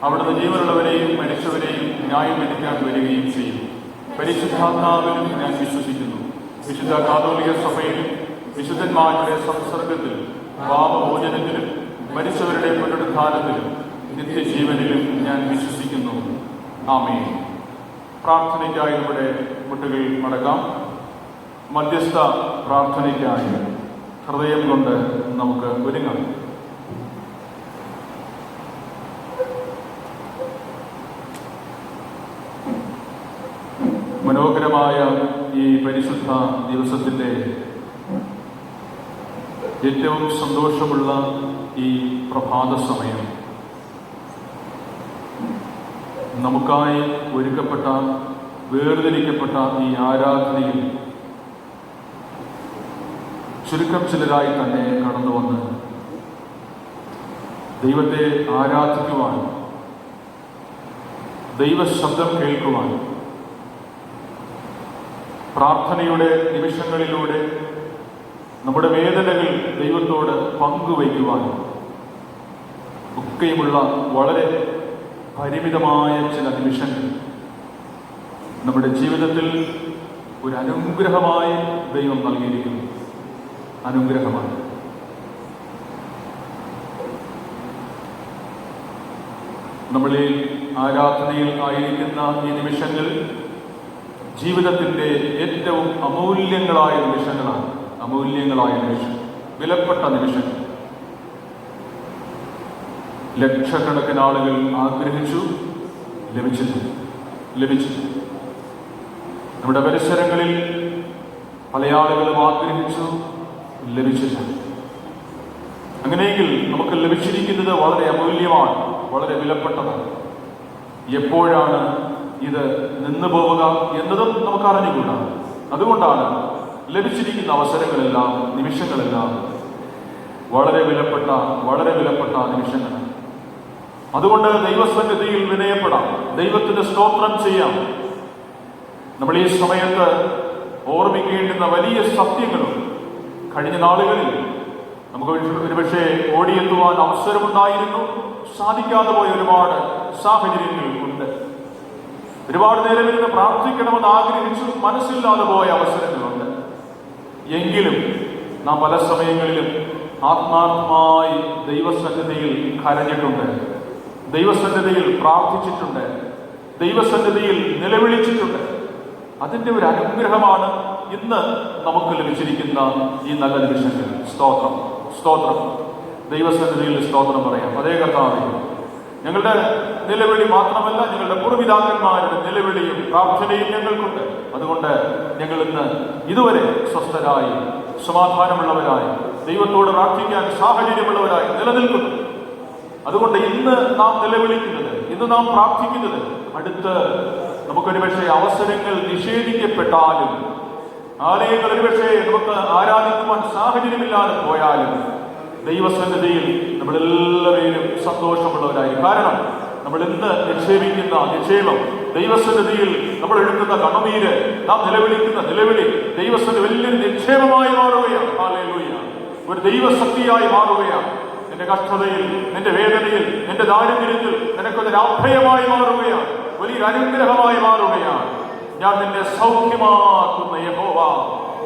അവിടുന്ന് ജീവനുള്ളവരെയും മരിച്ചവരെയും ന്യായം വിധിക്കാൻ വരികയും ചെയ്യും. പരിശുദ്ധാത്മാവിലും ഞാൻ വിശ്വസിക്കുന്നു. വിശുദ്ധ കാതോലിക സഭയിലും വിശുദ്ധന്മാരുടെ സംസർഗത്തിലും പാപമോചനത്തിലും മരിച്ചവരുടെ പുനരുദ്ധാനത്തിലും നിത്യജീവനിലും ഞാൻ വിശ്വസിക്കുന്നു. ആമേൻ. പ്രാർത്ഥനയ്ക്കായി നമ്മുടെ മുട്ടുകൾ മടക്കാം. മധ്യസ്ഥ പ്രാർത്ഥനയ്ക്കായി ഹൃദയം കൊണ്ട് നമുക്ക് ഒരുങ്ങാം. മനോഹരമായ ഈ പരിശുദ്ധ ദിവസത്തിൻ്റെ ഏറ്റവും സന്തോഷമുള്ള ഈ പ്രഭാത സമയം നമുക്കായി ഒരുക്കപ്പെട്ട വേർതിരിക്കപ്പെട്ട ഈ ആരാധനയിൽ ചുരുക്കം ചിലരായി തന്നെ കടന്നു വന്ന് ദൈവത്തെ ആരാധിക്കുവാൻ, ദൈവശബ്ദം കേൾക്കുവാൻ, പ്രാർത്ഥനയുടെ നിമിഷങ്ങളിലൂടെ നമ്മുടെ വേദനകൾ ദൈവത്തോട് പങ്കുവയ്ക്കുവാൻ ഒക്കെയുമുള്ള വളരെ പരിമിതമായ ചില നിമിഷങ്ങൾ നമ്മുടെ ജീവിതത്തിൽ ഒരു അനുഗ്രഹമായി ദൈവം നൽകിയിരിക്കുന്നു. അനുഗ്രഹമാണ്. നമ്മളെ ആരാധനയിൽ ആയിരിക്കുന്ന ഈ നിമിഷങ്ങൾ ജീവിതത്തിൻ്റെ ഏറ്റവും അമൂല്യങ്ങളായ നിമിഷങ്ങളാണ്. അമൂല്യങ്ങളായ നിമിഷം, വിലപ്പെട്ട നിമിഷങ്ങൾ. ലക്ഷക്കണക്കിന് ആളുകൾ ആഗ്രഹിച്ചു, ലഭിച്ചു. നമ്മുടെ പരിസരങ്ങളിൽ പല ആളുകളും ആഗ്രഹിച്ചു, ലഭിച്ചില്ല. അങ്ങനെയെങ്കിൽ നമുക്ക് ലഭിച്ചിരിക്കുന്നത് വളരെ അമൂല്യമാണ്, വളരെ വിലപ്പെട്ടതാണ്. എപ്പോഴാണ് ഇത് നിന്നു പോവുക എന്നതും നമുക്ക് അറിഞ്ഞുകൂടാ. അതുകൊണ്ടാണ് ലഭിച്ചിരിക്കുന്ന അവസരങ്ങളെല്ലാം, നിമിഷങ്ങളെല്ലാം വളരെ വിലപ്പെട്ട നിമിഷങ്ങൾ. അതുകൊണ്ട് ദൈവസന്നിധിയിൽ വിനയപ്പെടാം, ദൈവത്തിന് സ്തോത്രം ചെയ്യാം. നമ്മൾ ഈ സമയത്ത് ഓർമ്മിക്കേണ്ടുന്ന വലിയ സത്യങ്ങളും കഴിഞ്ഞ നാളുകളിൽ നമുക്ക് ഒരുപക്ഷെ ഓടിയെത്തുവാൻ അവസരമുണ്ടായിരുന്നു, സാധിക്കാതെ പോയ ഒരുപാട് സാഹചര്യങ്ങൾ ഉണ്ട്. ഒരുപാട് നേരം ഇരുന്ന് പ്രാർത്ഥിക്കണമെന്ന് ആഗ്രഹിച്ചു മനസ്സില്ലാതെ പോയ അവസരങ്ങളുണ്ട്. എങ്കിലും നാം പല സമയങ്ങളിലും ആത്മാർത്ഥമായി ദൈവസന്നിധിയിൽ കരഞ്ഞിട്ടുണ്ട്, ദൈവസന്നിധിയിൽ പ്രാർത്ഥിച്ചിട്ടുണ്ട്, ദൈവസന്നിധിയിൽ നിലവിളിച്ചിട്ടുണ്ട്. അതിൻ്റെ ഒരു അനുഗ്രഹമാണ് ഇന്ന് നമുക്ക് ലഭിച്ചിരിക്കുന്ന ഈ നല്ല നിമിഷങ്ങൾ. സ്തോത്രം. ദൈവസന്നിധിയിൽ സ്തോത്രം പറയാം. അതേ കർത്താവേ, ഞങ്ങളുടെ നിലവിളി മാത്രമല്ല, ഞങ്ങളുടെ പൂർവ്വപിതാക്കന്മാരുടെ നിലവിളിയും പ്രാർത്ഥനയും ഞങ്ങൾക്കുണ്ട്. അതുകൊണ്ട് ഞങ്ങൾ ഇന്ന് ഇതുവരെ സ്വസ്ഥരായി, സമാധാനമുള്ളവരായി, ദൈവത്തോട് പ്രാർത്ഥിക്കാൻ സാഹചര്യമുള്ളവരായി നിലനിൽക്കുന്നു. അതുകൊണ്ട് ഇന്ന് നാം നിലവിളിക്കുന്നത്, ഇന്ന് നാം പ്രാർത്ഥിക്കുന്നത് അടുത്ത് നമുക്കൊരു പക്ഷേ അവസരങ്ങൾ നിഷേധിക്കപ്പെട്ടാലും, ആലയങ്ങൾ ഒരുപക്ഷെ നമുക്ക് ആരാധിക്കുവാൻ സാഹചര്യമില്ലാതെ പോയാലും, ദൈവസന്നിധിയിൽ നമ്മളെല്ലാവരും സന്തോഷമുള്ളവരായി. കാരണം നമ്മൾ എന്ത് നിക്ഷേപിക്കുന്ന നിക്ഷേപം, ദൈവസന്നിധിയിൽ നമ്മൾ എടുക്കുന്ന കണ്ണുനീര്, നാം നിലവിളിക്കുന്ന നിലവിളി ദൈവസന്നിധി വലിയൊരു നിക്ഷേപമായി മാറുകയാണ്. ഹല്ലേലൂയ! ഒരു ദൈവശക്തിയായി മാറുകയാണ്. നിന്റെ കഷ്ടതയിൽ, നിന്റെ വേദനയിൽ, നിന്റെ ദാരിദ്ര്യത്തിൽ നിനക്കൊരു അഭയമായി മാറുകയാണ്. വലിയൊരു അനുഗ്രഹമായി മാറുകയാണ്. ഞാൻ നിന്നെ സൗഖ്യമാക്കുന്ന യഹോവ,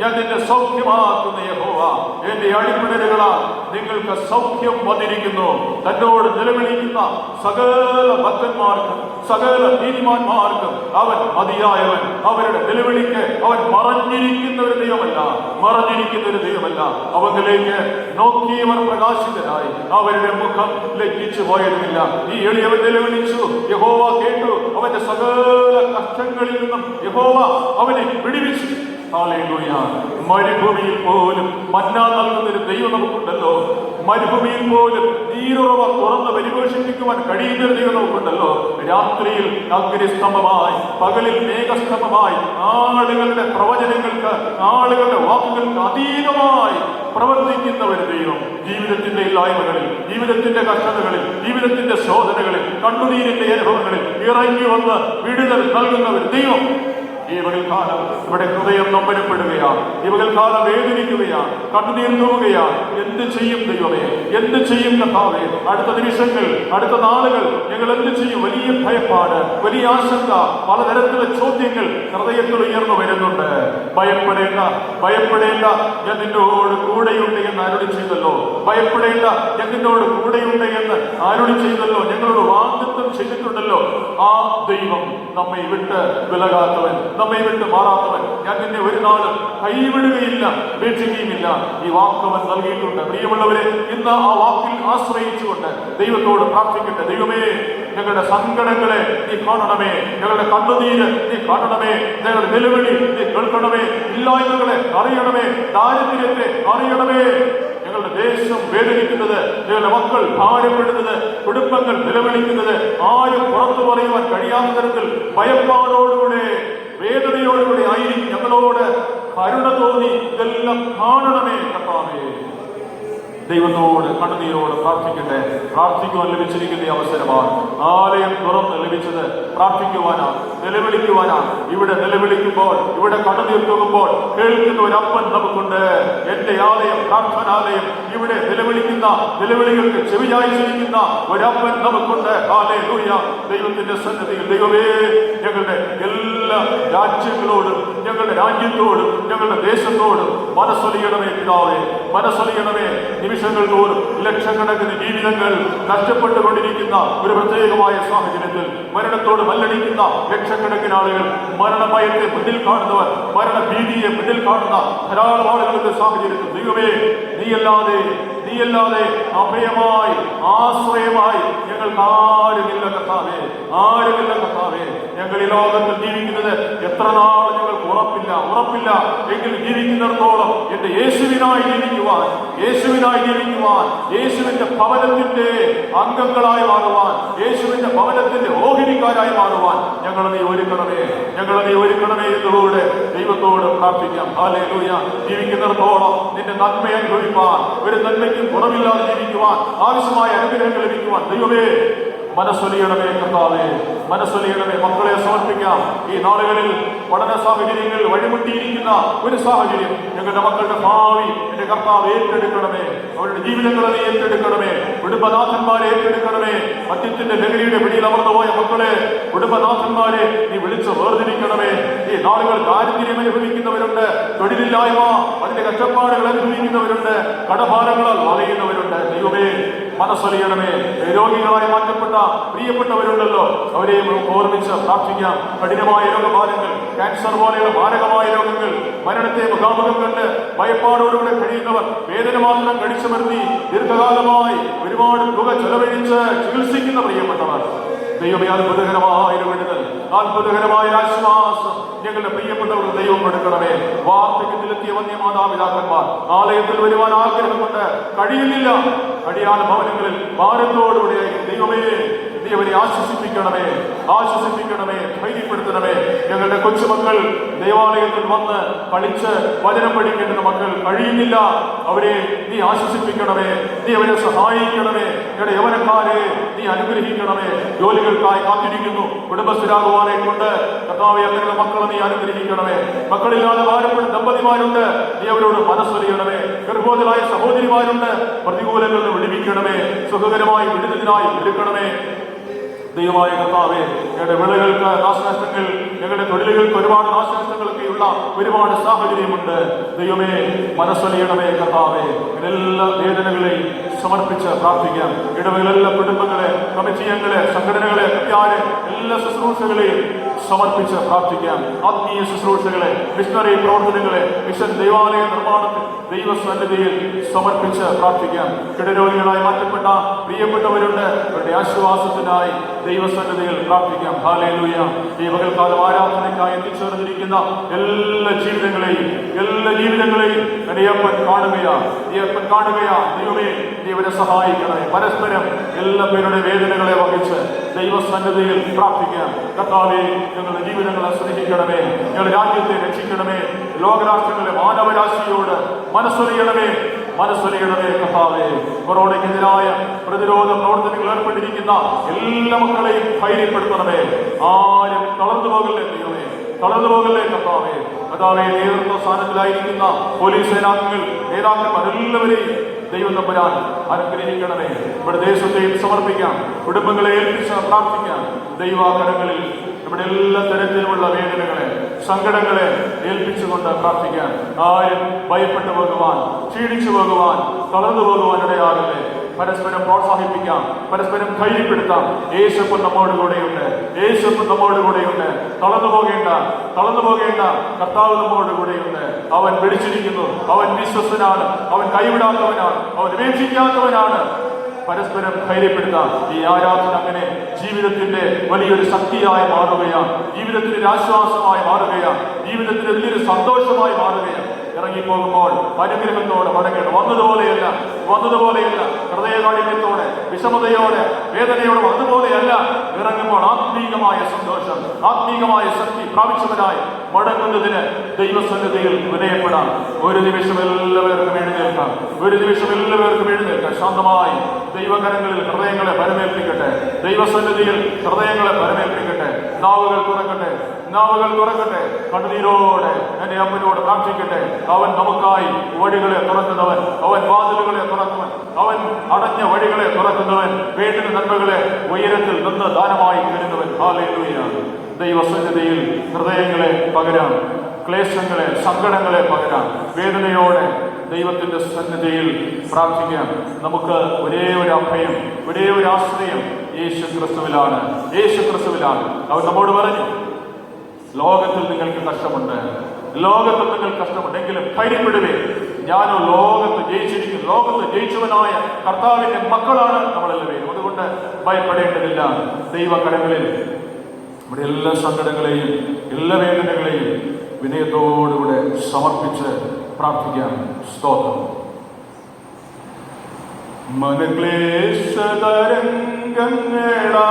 ഞാൻ നിന്നെ സൗഖ്യമാക്കുന്ന യഹോവ, എന്റെ അടിപ്പിണരുകളാൽ നിങ്ങൾക്ക് സൗഖ്യം വന്നിരിക്കുന്നു. തന്നോട് നിലവിളിക്കുന്ന സകല ഭക്തന്മാർക്കും, സകല നീതിമാന്മാർക്കും അവൻ മതിയായവൻ. അവരുടെ നിലവിളിക്ക് അവൻ മറഞ്ഞിരിക്കുന്ന ഒരു ദൈവമല്ല, മറഞ്ഞിരിക്കുന്ന ഒരു ദൈവമല്ല. അവങ്കിലേക്ക് നോക്കിയവർ പ്രകാശിതരായി, അവരുടെ മുഖം ലജ്ജിച്ചു പോയതുമില്ല. ഈ എളിയവൻ നിലവിളിച്ചു, യഹോവ കേട്ടു. അവന്റെ സകല കഷ്ടങ്ങളിൽ നിന്നും യഹോവ അവനെ വിടുവിച്ചു. ഹല്ലേലൂയ! മരുഭൂമിയിൽ പോലും മന്ന നൽകുന്നൊരു ദൈവം നമുക്കുണ്ടല്ലോ. മരുഭൂമിയിൽ പോലും നീരുറവ തുറന്ന് പരിപോഷിപ്പിക്കുവാൻ കഴിയുന്നൊരു ദൈവം നമുക്കുണ്ടല്ലോ. രാത്രിയിൽ അഗ്നിസ്തംഭമായി, പകലിൽ മേഘസ്തംഭമായി, ആളുകളുടെ പ്രവചനങ്ങൾക്ക്, ആളുകളുടെ വാക്കുകൾക്ക് അതീതമായി പ്രവർത്തിക്കുന്ന ഒരു ദൈവം. ജീവിതത്തിന്റെ ഇല്ലായ്മകളിൽ, ജീവിതത്തിന്റെ കഷ്ടതകളിൽ, ജീവിതത്തിന്റെ ശോധനകളിൽ, കണ്ണുനീരിന്റെ അനുഭവങ്ങളിൽ ഇറങ്ങി വന്ന് വിടുതൽ നൽകുന്ന ഒരു ദൈവം. ഈ പകൽക്കാലം ഇവിടെ ഹൃദയം നൊമ്പരപ്പെടുകയാണ്, ഈ പകൽക്കാലം വേദനിക്കുകയാണ്, കണ്ണുനീർ തൂവുകയാണ്. എന്ത് ചെയ്യും ദൈവമേ, എന്ത് ചെയ്യും കർത്താവേ? അടുത്ത നിമിഷങ്ങൾ, അടുത്ത നാളുകൾ ഞങ്ങൾ എന്ത് ചെയ്യും? വലിയ ഭയപ്പാട്, വലിയ ആശങ്ക, പലതരത്തിലുള്ള ചോദ്യങ്ങൾ ഹൃദയത്തിൽ ഉയർന്നു വരുന്നുണ്ട്. ഭയപ്പെടേണ്ട, ഭയപ്പെടേണ്ട, ഞാൻ നിന്നോട് കൂടെയുണ്ട് എന്ന് അരുളി ചെയ്തല്ലോ. ഭയപ്പെടേണ്ട, ഞാൻ നിന്നോട് കൂടെയുണ്ട് എന്ന് അരുളി ചെയ്തല്ലോ. ഞങ്ങളോട് വാഗ്ദത്തം ചെയ്തിട്ടുണ്ടല്ലോ. ആ ദൈവം നമ്മെ വിട്ട് വിലകാത്തവൻ, നമ്മെ വിട്ട് മാറാത്തവൻ. ഞാൻ നിന്നെ ഒരു നാളും കൈവിടുകയില്ല, ഉപേക്ഷിക്കുകയുമില്ല. ഈ വാക്കവൻ നൽകിയിട്ടുണ്ട്. പ്രിയമുള്ളവരെ, ഇന്ന് ആ വാക്കിൽ ആശ്രയിച്ചുകൊണ്ട് ദൈവത്തോട് പ്രാർത്ഥിക്കട്ടെ. ദൈവമേ, ഞങ്ങളുടെ സങ്കടങ്ങളെ നീ കാണണമേ, ഞങ്ങളുടെ കണ്ണുനീര് നീ കാണണമേ, ഞങ്ങളുടെ നിലവിളി നീ കേൾക്കണമേ, ഇല്ലായ്മകളെ അറിയണമേ, ദാരിദ്ര്യത്തെ അറിയണമേ. ഞങ്ങളുടെ ദേശം വേദനിക്കുന്നത്, ഞങ്ങളുടെ മക്കൾ ഭാരപ്പെടുന്നത്, കുടുംബങ്ങൾ നിലവിളിക്കുന്നത്, ആരും പുറത്തു പറയുവാൻ കഴിയാത്ത തരത്തിൽ ഭയപ്പാടോടുകൂടെ, വേദനയോടുകൂടി ആയിരിക്കും. ഞങ്ങളോട് കരുണ തോന്നി ഇതെല്ലാം കാണണമേ കർത്താവേ. ദൈവത്തോട് കണ്ണുനീരോട് പ്രാർത്ഥിക്കട്ടെ. പ്രാർത്ഥിക്കുവാൻ ലഭിച്ചിരിക്കുന്ന അവസരമാണ്. ആലയം തുറന്ന് ലഭിച്ചത് പ്രാർത്ഥിക്കുവാനാണ്, നിലവിളിക്കുവാനാണ്. ഇവിടെ നിലവിളിക്കുമ്പോൾ, ഇവിടെ കണ്ണുനീർ തൂകുമ്പോൾ കേൾക്കുന്ന ഒരു അപ്പൻ നമുക്കുണ്ട്. എന്റെ ആലയം, പ്രാർത്ഥനാലയം. ഇവിടെ നിലവിളിക്കുന്ന നിലവിളികൾക്ക് ചെവിചായിച്ചിരിക്കുന്ന ഒരപ്പൻ നമുക്കുണ്ട്. ഹല്ലേലൂയ! ദൈവത്തിന്റെ സന്നിധിയിൽ ദൈവമേ, ഞങ്ങളുടെ എല്ലാ രാജ്യങ്ങളോടും, ഞങ്ങളുടെ രാജ്യത്തോടും, ഞങ്ങളുടെ ദേശത്തോടും മനസ്സലിയണമേ പിതാവേ, മനസ്സലിയണമേ. നിമിഷങ്ങൾ തോറും ലക്ഷക്കണക്കിന് ജീവിതങ്ങൾ നഷ്ടപ്പെട്ടുകൊണ്ടിരിക്കുന്ന ഒരു പ്രത്യേകമായ സാഹചര്യത്തിൽ മരണത്തോട് മല്ലടിക്കുന്ന ലക്ഷക്കണക്കിന് ആളുകൾ, മരണഭയത്തെ മുന്നിൽ കാണുന്നവർ, മരണഭീതിയെ മുന്നിൽ കാണുന്ന ധാരാളം ആളുകളുടെ സാഹചര്യത്തിൽ ദൈവമേ, നീയല്ലാതെ അഭയമായി, ആശ്രയമായി ഞങ്ങൾക്ക് ആരുമില്ല കർത്താവേ, ആരുമില്ല കർത്താവേ. ഞങ്ങൾ ഈ ലോകത്തിൽ ജീവിക്കുന്നത് എത്ര നാൾ ഞങ്ങൾക്ക് ഉറപ്പില്ല. എങ്കിൽ ജീവിക്കുന്നിടത്തോളം എന്റെ യേശുവിനായി ജീവിക്കുവാൻ, യേശുവിന്റെ ഭവനത്തിന്റെ അംഗങ്ങളായി മാറുവാൻ, യേശുവിന്റെ ഭവനത്തിന്റെ ഓഹരിക്കാരായി മാറുവാൻ ഞങ്ങളെ നീ ഒരുക്കണമേ എന്നതോടെ ദൈവത്തോട് പ്രാർത്ഥിക്കാം. ഹല്ലേലൂയ! ജീവിക്കുന്നിടത്തോളം നിന്റെ നന്മ അനുഭവിപ്പാൻ, ഒരു നന്മയ്ക്കും കുറവില്ലാതെ ജീവിക്കുവാൻ, ആവശ്യമായ അനുഗ്രഹങ്ങൾ ലഭിക്കുവാൻ ദൈവമേ മനസ്സൊലിയണമേ കർത്താവേ, മനസ്സൊലിയണമേ. മക്കളെ സമർപ്പിക്കാം. ഈ നാളുകളിൽ പഠന സാഹചര്യങ്ങൾ വഴിമുട്ടിയിരിക്കുന്ന ഒരു സാഹചര്യം, ഞങ്ങളുടെ മക്കളുടെ ഭാവി എന്റെ കർത്താവ് ഏറ്റെടുക്കണമേ. അവരുടെ ജീവിതങ്ങളെ നീ ഏറ്റെടുക്കണമേ. കുടുംബനാഥന്മാരെ ഏറ്റെടുക്കണമേ. മദ്യത്തിന്റെ ലഹരിയുടെ പിടിയിൽ അമർന്നുപോയ മക്കളെ, കുടുംബനാഥന്മാരെ നീ വിളിച്ച് വേർതിരിക്കണമേ. ഈ നാളുകൾ ദാരിദ്ര്യം അനുഭവിക്കുന്നവരുണ്ട്, തൊഴിലില്ലായ്മ, അതിന്റെ കഷ്ടപ്പാടുകൾ അനുഭവിക്കുന്നവരുണ്ട്, കടഭാരങ്ങളാൽ വലയുന്നവരുണ്ട്. ദൈവമേ മനസ്സലിയണമേ. രോഗികളായി മാറ്റപ്പെട്ട പ്രിയപ്പെട്ടവരുണ്ടല്ലോ, അവരെയും ഓർമ്മിച്ച് പ്രാർത്ഥിക്കാം. കഠിനമായ രോഗബാധകൾ, ക്യാൻസർ പോലെയുള്ള മാരകമായ രോഗങ്ങൾ, മരണത്തെ മുഖാമുഖം കണ്ട് ഭയപ്പാടോടുകൂടെ കഴിയുന്നവർ, വേദന മാത്രം കടിച്ചുമർത്തി ദീർഘകാലമായി ഒരുപാട് തുക ചെലവഴിച്ച് ചികിത്സിക്കുന്ന പ്രിയപ്പെട്ടവർ, ദൈവമേ അത്ഭുതകരമായ വിടുതൽ, അത്ഭുതകരമായ ആശ്വാസം ഞങ്ങളുടെ പ്രിയപ്പെട്ടവർക്ക് ദൈവം കൊടുക്കണമേ. വാർദ്ധക്യത്തിലെത്തിയ വന്യമാതാപിതാക്കന്മാർ ആലയത്തിൽ വരുവാൻ ആഗ്രഹം കൊണ്ട് കഴിയുന്നില്ല. അടിയാന ഭവനങ്ങളിൽ ഭാരത്തോടുകൂടെ ദൈവമേ നീ അവരെ ആശ്വസിപ്പിക്കണമേ, ആശ്വസിപ്പിക്കണമേ, ധൈര്യപ്പെടുത്തണമേ. ഞങ്ങളുടെ കൊച്ചുമക്കൾ ദേവാലയത്തിൽ വന്ന് കളിച്ച് വചനം പഠിക്കേണ്ടുന്ന മക്കൾ കഴിയുന്നില്ല. അവരെ നീ ആശ്വസിപ്പിക്കണമേ, നീ അവരെ സഹായിക്കണമേ. ഞങ്ങളുടെ യൗവനക്കാരെ നീ അനുഗ്രഹിക്കണമേ. ജോലികൾക്കായി കാത്തിരിക്കുന്നു കുടുംബസ്ഥരാകുവാനെ കൊണ്ട് കർത്താവേ, അങ്ങനെയുള്ള മക്കളെ നീ അനുഗ്രഹിക്കണമേ. മക്കളില്ലാതെ ഭാരപ്പെടുന്ന ദമ്പതിമാരുണ്ട്, നീ അവരോട് മനസ്സറിയണമേ. ഗർഭവതികളായ സഹോദരിമാരുണ്ട്, പ്രതികൂലങ്ങളിൽ നിന്ന് വിടുവിക്കണമേ. സുഖകരമായി വിടുന്നതിനായി എടുക്കണമേ. ദൈവമായ കർത്താവേ, ഞങ്ങളുടെ വിളകൾക്ക് നാശനഷ്ടങ്ങൾ, ഞങ്ങളുടെ തൊഴിലുകൾക്ക് ഒരുപാട് നാശനഷ്ടങ്ങളൊക്കെയുള്ള ഒരുപാട് സാഹചര്യമുണ്ട്. ദൈവമേ, മനസ്സലിയണമേ കർത്താവേ. എല്ലാ വേദനകളെയും സമർപ്പിച്ച് പ്രാർത്ഥിക്കാം. ഇടവകളെല്ലാം കുടുംബങ്ങളെ, കമ്മിറ്റിയങ്ങളെ, സംഘടനകളെ, എല്ലാ ശുശ്രൂഷകളെയും സമർപ്പിച്ച് പ്രാർത്ഥിക്കാം. ആത്മീയ ശുശ്രൂഷകളെ, മിഷണറി പ്രവർത്തനങ്ങളെ, മിഷൻ ദേവാലയ നിർമ്മാണത്തിൽ ദൈവസന്നിധിയിൽ സമർപ്പിച്ച് പ്രാർത്ഥിക്കാം. കിടരോഗികളായി മാറ്റപ്പെട്ട പ്രിയപ്പെട്ടവരുണ്ട്, അവരുടെ ആശ്വാസത്തിനായി ദൈവസന്നിധിയിൽ പ്രാർത്ഥിക്കാം. ഹല്ലേലൂയ. ഈ പകൽക്കാലം ആരാധനയ്ക്കായി എത്തിച്ചേർന്നിരിക്കുന്ന എല്ലാ ജീവിതങ്ങളെയും എന്റെ അപ്പൻ കാണുകയാ. ദൈവമേ, നീ ഇവരെ സഹായിക്കണേ. പരസ്പരം എല്ലാ പേരുടെ വേദനകളെ വഹിച്ച് ദൈവസന്നിധിയിൽ പ്രാർത്ഥിക്കാം. കർത്താവേ, ഞങ്ങളുടെ ജീവിതങ്ങളെ സ്നേഹിക്കണമേ, ഞങ്ങളുടെ രാജ്യത്തെ രക്ഷിക്കണമേ. ലോകരാഷ്ട്രങ്ങളെ മാനവരാശിയോട് മനസ്സറിയണമേ കർത്താവേ. കൊറോണയ്ക്കെതിരായ പ്രതിരോധ പ്രവർത്തനങ്ങൾ ഏർപ്പെട്ടിരിക്കുന്ന എല്ലാ മക്കളെയും ധൈര്യപ്പെടുത്തണമേ. ആരും തളർന്നു പോകല്ലേ ദൈവമേ, തളർന്നു പോകല്ലേ കർത്താവേ. നേതൃത്വ സ്ഥാനത്തിലായിരിക്കുന്ന പോലീസ് സേനാംഗങ്ങൾ, നേതാക്കന്മാർ എല്ലാവരെയും ദൈവം തമ്പുരാൻ അനുഗ്രഹിക്കണമേ. ഇവിടെ ദേശത്തെയും സമർപ്പിക്കാം, കുടുംബങ്ങളെ ഏൽപ്പിച്ച് പ്രാർത്ഥിക്കാം. ദൈവാകരങ്ങളിൽ ഇവിടെ എല്ലാ തരത്തിലുമുള്ള വേദനകളെ, സങ്കടങ്ങളെ ഏൽപ്പിച്ചുകൊണ്ട് പ്രാർത്ഥിക്കാൻ. ആരും ഭയപ്പെട്ടു പോകുവാൻ, ക്ഷീണിച്ചു പോകുവാൻ, തളർന്നു പോകുവാൻ ഇടയാകല്ലേ. പരസ്പരം പ്രോത്സാഹിപ്പിക്കാം, പരസ്പരം ധൈര്യപ്പെടുത്താം. യേശുപ്പൻ നമ്മോട് കൂടെയുണ്ട്. തളർന്നു പോകേണ്ട കർത്താവ് നമ്മോട് കൂടെയുണ്ട്. അവൻ പിടിച്ചിരിക്കുന്നു, അവൻ വിശ്വസ്തനാണ്, അവൻ കൈവിടാത്തവനാണ്, അവൻ ഉപേക്ഷിക്കാത്തവനാണ്. പരസ്പരം ധൈര്യപ്പെടുത്താം. ഈ ആരാധന അങ്ങനെ ജീവിതത്തിന്റെ വലിയൊരു ശക്തിയായി മാറുകയാണ്, ജീവിതത്തിന്റെ ഒരു ആശ്വാസമായി മാറുകയാണ്, ജീവിതത്തിന്റെ വലിയൊരു സന്തോഷമായി മാറുകയാണ്. ഇറങ്ങിപ്പോകുമ്പോൾ അനുഗ്രഹത്തോടെ മടങ്ങണം. വന്നതുപോലെയല്ല ഹൃദയകാഠിന്യത്തോടെ, വിഷമതയോടെ, വേദനയോടെ വന്നതുപോലെയല്ല. ഇറങ്ങുമ്പോൾ ആത്മീകമായ സന്തോഷം, ആത്മീകമായ ശക്തി പ്രാപിച്ചവരായി മടങ്ങുന്നതിന് ദൈവസന്നിധിയിൽ വിനയപ്പെടാം. ഒരു നിമിഷം എല്ലാവർക്കും എഴുന്നേൽക്കാം. ശാന്തമായി ദൈവകരങ്ങളിൽ ഹൃദയങ്ങളെ പരമേൽപ്പിക്കട്ടെ. ദൈവസന്നിധിയിൽ ഹൃദയങ്ങളെ പരമേൽപ്പിക്കട്ടെ. നാവുകൾ തുറക്കട്ടെ. കണ്ണുനീരോടെ എന്റെ അമ്മനോട് പ്രാർത്ഥിക്കട്ടെ. അവൻ നമുക്കായി വഴികളെ തുറക്കുന്നവൻ, അവൻ വാതിലുകളെ തുറക്കുന്നവൻ, അവൻ അടഞ്ഞ വഴികളെ തുറക്കുന്നവൻ, വേണ്ടുന്ന നന്മകളെ ഉയരത്തിൽ നിന്ന് ദാനമായി തരുന്നവൻ. ഹല്ലേലൂയ. ദൈവസന്നിധിയിൽ ഹൃദയങ്ങളെ പകരാം, ക്ലേശങ്ങളെ, സങ്കടങ്ങളെ പകരാം. വേദനയോടെ ദൈവത്തിന്റെ സന്നിധിയിൽ പ്രാർത്ഥിക്കാം. നമുക്ക് ഒരേ ഒരു അഭയം, ഒരേ ഒരു ആശ്രയം യേശു ക്രിസ്തുവിലാണ്. അവൻ നമ്മോട് പറഞ്ഞു, ലോകത്തിൽ നിങ്ങൾക്ക് കഷ്ടമുണ്ട്, എങ്കിലും ധൈര്യപ്പെടുവേ, ഞാനോ ലോകത്ത് ജയിച്ചിരിക്കുന്നു. ലോകത്ത് ജയിച്ചവനായ കർത്താവിന്റെ മക്കളാണ് നമ്മളെല്ലാവരും. അതുകൊണ്ട് ഭയപ്പെടേണ്ടതില്ല. ദൈവകരങ്ങളിൽ നമ്മുടെ എല്ലാ സങ്കടങ്ങളെയും, എല്ലാ വേദനകളെയും വിനയത്തോടുകൂടെ സമർപ്പിച്ച് പ്രാർത്ഥിക്കാം. സ്തോത്രം. മനക്ലേശതരംഗങ്ങളാ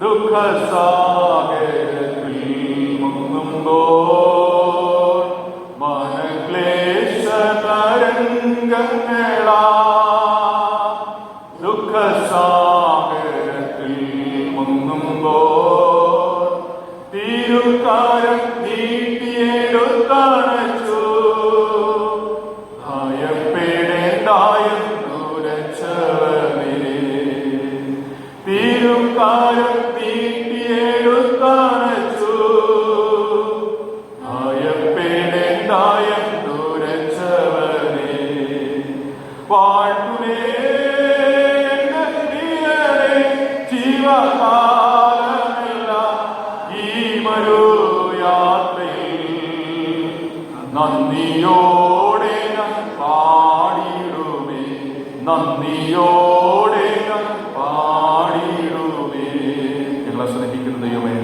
ദുഃഖസാഗരത്തിൽ മുങ്ങുമ്പോൾ, മനക്ലേശതരംഗങ്ങളാ ദുഃഖസാഗരത്തിൽ മുങ്ങുമ്പോൾ, തിരുക്കാരം നീട്ടിയെടുത്തണച്ചു ഭയപ്പെടേണ്ടായെന്നുരച്ചവനേ. തിരുക്കാരം നീട്ടിയെടുത്തണച്ചു ഭയപ്പെടേണ്ടായെന്നുരച്ചവനേ. വാഴ്ത്തുമേ ജീവകാലമെല്ലാം ഈ മരുയാത്രയിൽ നന്ദിയോടെ ഞാൻ പാടിയിടുമേ. ഞങ്ങളെ സ്നേഹിക്കുന്ന ദൈവമേ,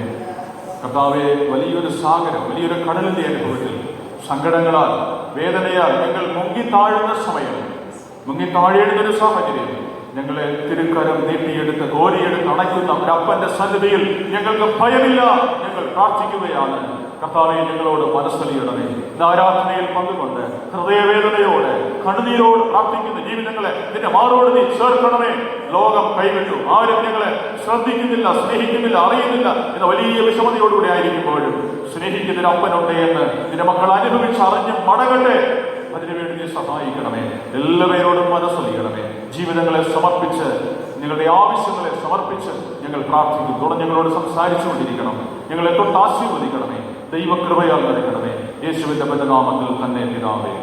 കർത്താവേ, വലിയൊരു സാഗരം, വലിയൊരു കടലിന്റെ അനുഭവത്തിൽ സങ്കടങ്ങളാൽ, വേദനയാൽ ഞങ്ങൾ മുങ്ങിത്താഴുന്ന സമയം, മുങ്ങിത്താഴേണ്ടുന്നൊരു സാഹചര്യം ഞങ്ങളെ തിരുക്കരം നീട്ടിയെടുത്ത് കോരിയെടുത്ത് അടയ്ക്കുന്ന ഒരപ്പന്റെ സന്നിധിയിൽ ഞങ്ങൾക്ക് ഭയമില്ല. ഞങ്ങൾ പ്രാർത്ഥിക്കുകയാണ്. കർത്താവേ, ഞങ്ങളോട് മനസ്സലിയണമേ. ആരാധനയിൽ പങ്കുകൊണ്ട് ഹൃദയവേദനയോടെ കണ്ണുനീരോട് പ്രാർത്ഥിക്കുന്ന ജീവിതങ്ങളെ നിന്റെ മാറോട് നീ ചേർക്കണമേ. ലോകം കൈവിട്ടു, ആരും ഞങ്ങളെ ശ്രദ്ധിക്കുന്നില്ല, സ്നേഹിക്കുന്നില്ല, അറിയുന്നില്ല എന്ന വലിയ വിഷമതയോടുകൂടി ആയിരിക്കുമ്പോഴും സ്നേഹിക്കുന്നൊരു അപ്പനുണ്ട് എന്ന് നിന്റെ മക്കൾ അനുഭവിച്ചറിഞ്ഞ് മടങ്ങട്ടെ. അതിനുവേണ്ടി നീ സഹായിക്കണമേ. എല്ലാവരോടും മനസ്സലിയണമേ. ജീവിതങ്ങളെ സമർപ്പിച്ച്, നിങ്ങളുടെ ആവശ്യങ്ങളെ സമർപ്പിച്ച് ഞങ്ങൾ പ്രാർത്ഥിക്കും. തുടർന്ന് ഞങ്ങളോട് സംസാരിച്ചു കൊണ്ടിരിക്കണം. ഞങ്ങളെ തൊട്ട് ആശീർവദിക്കണമേ. ദൈവകൃപയാൽ നൽകണമേ. യേശുവിന്റെ നാമത്തിൽ തന്നെ പിതാവേ,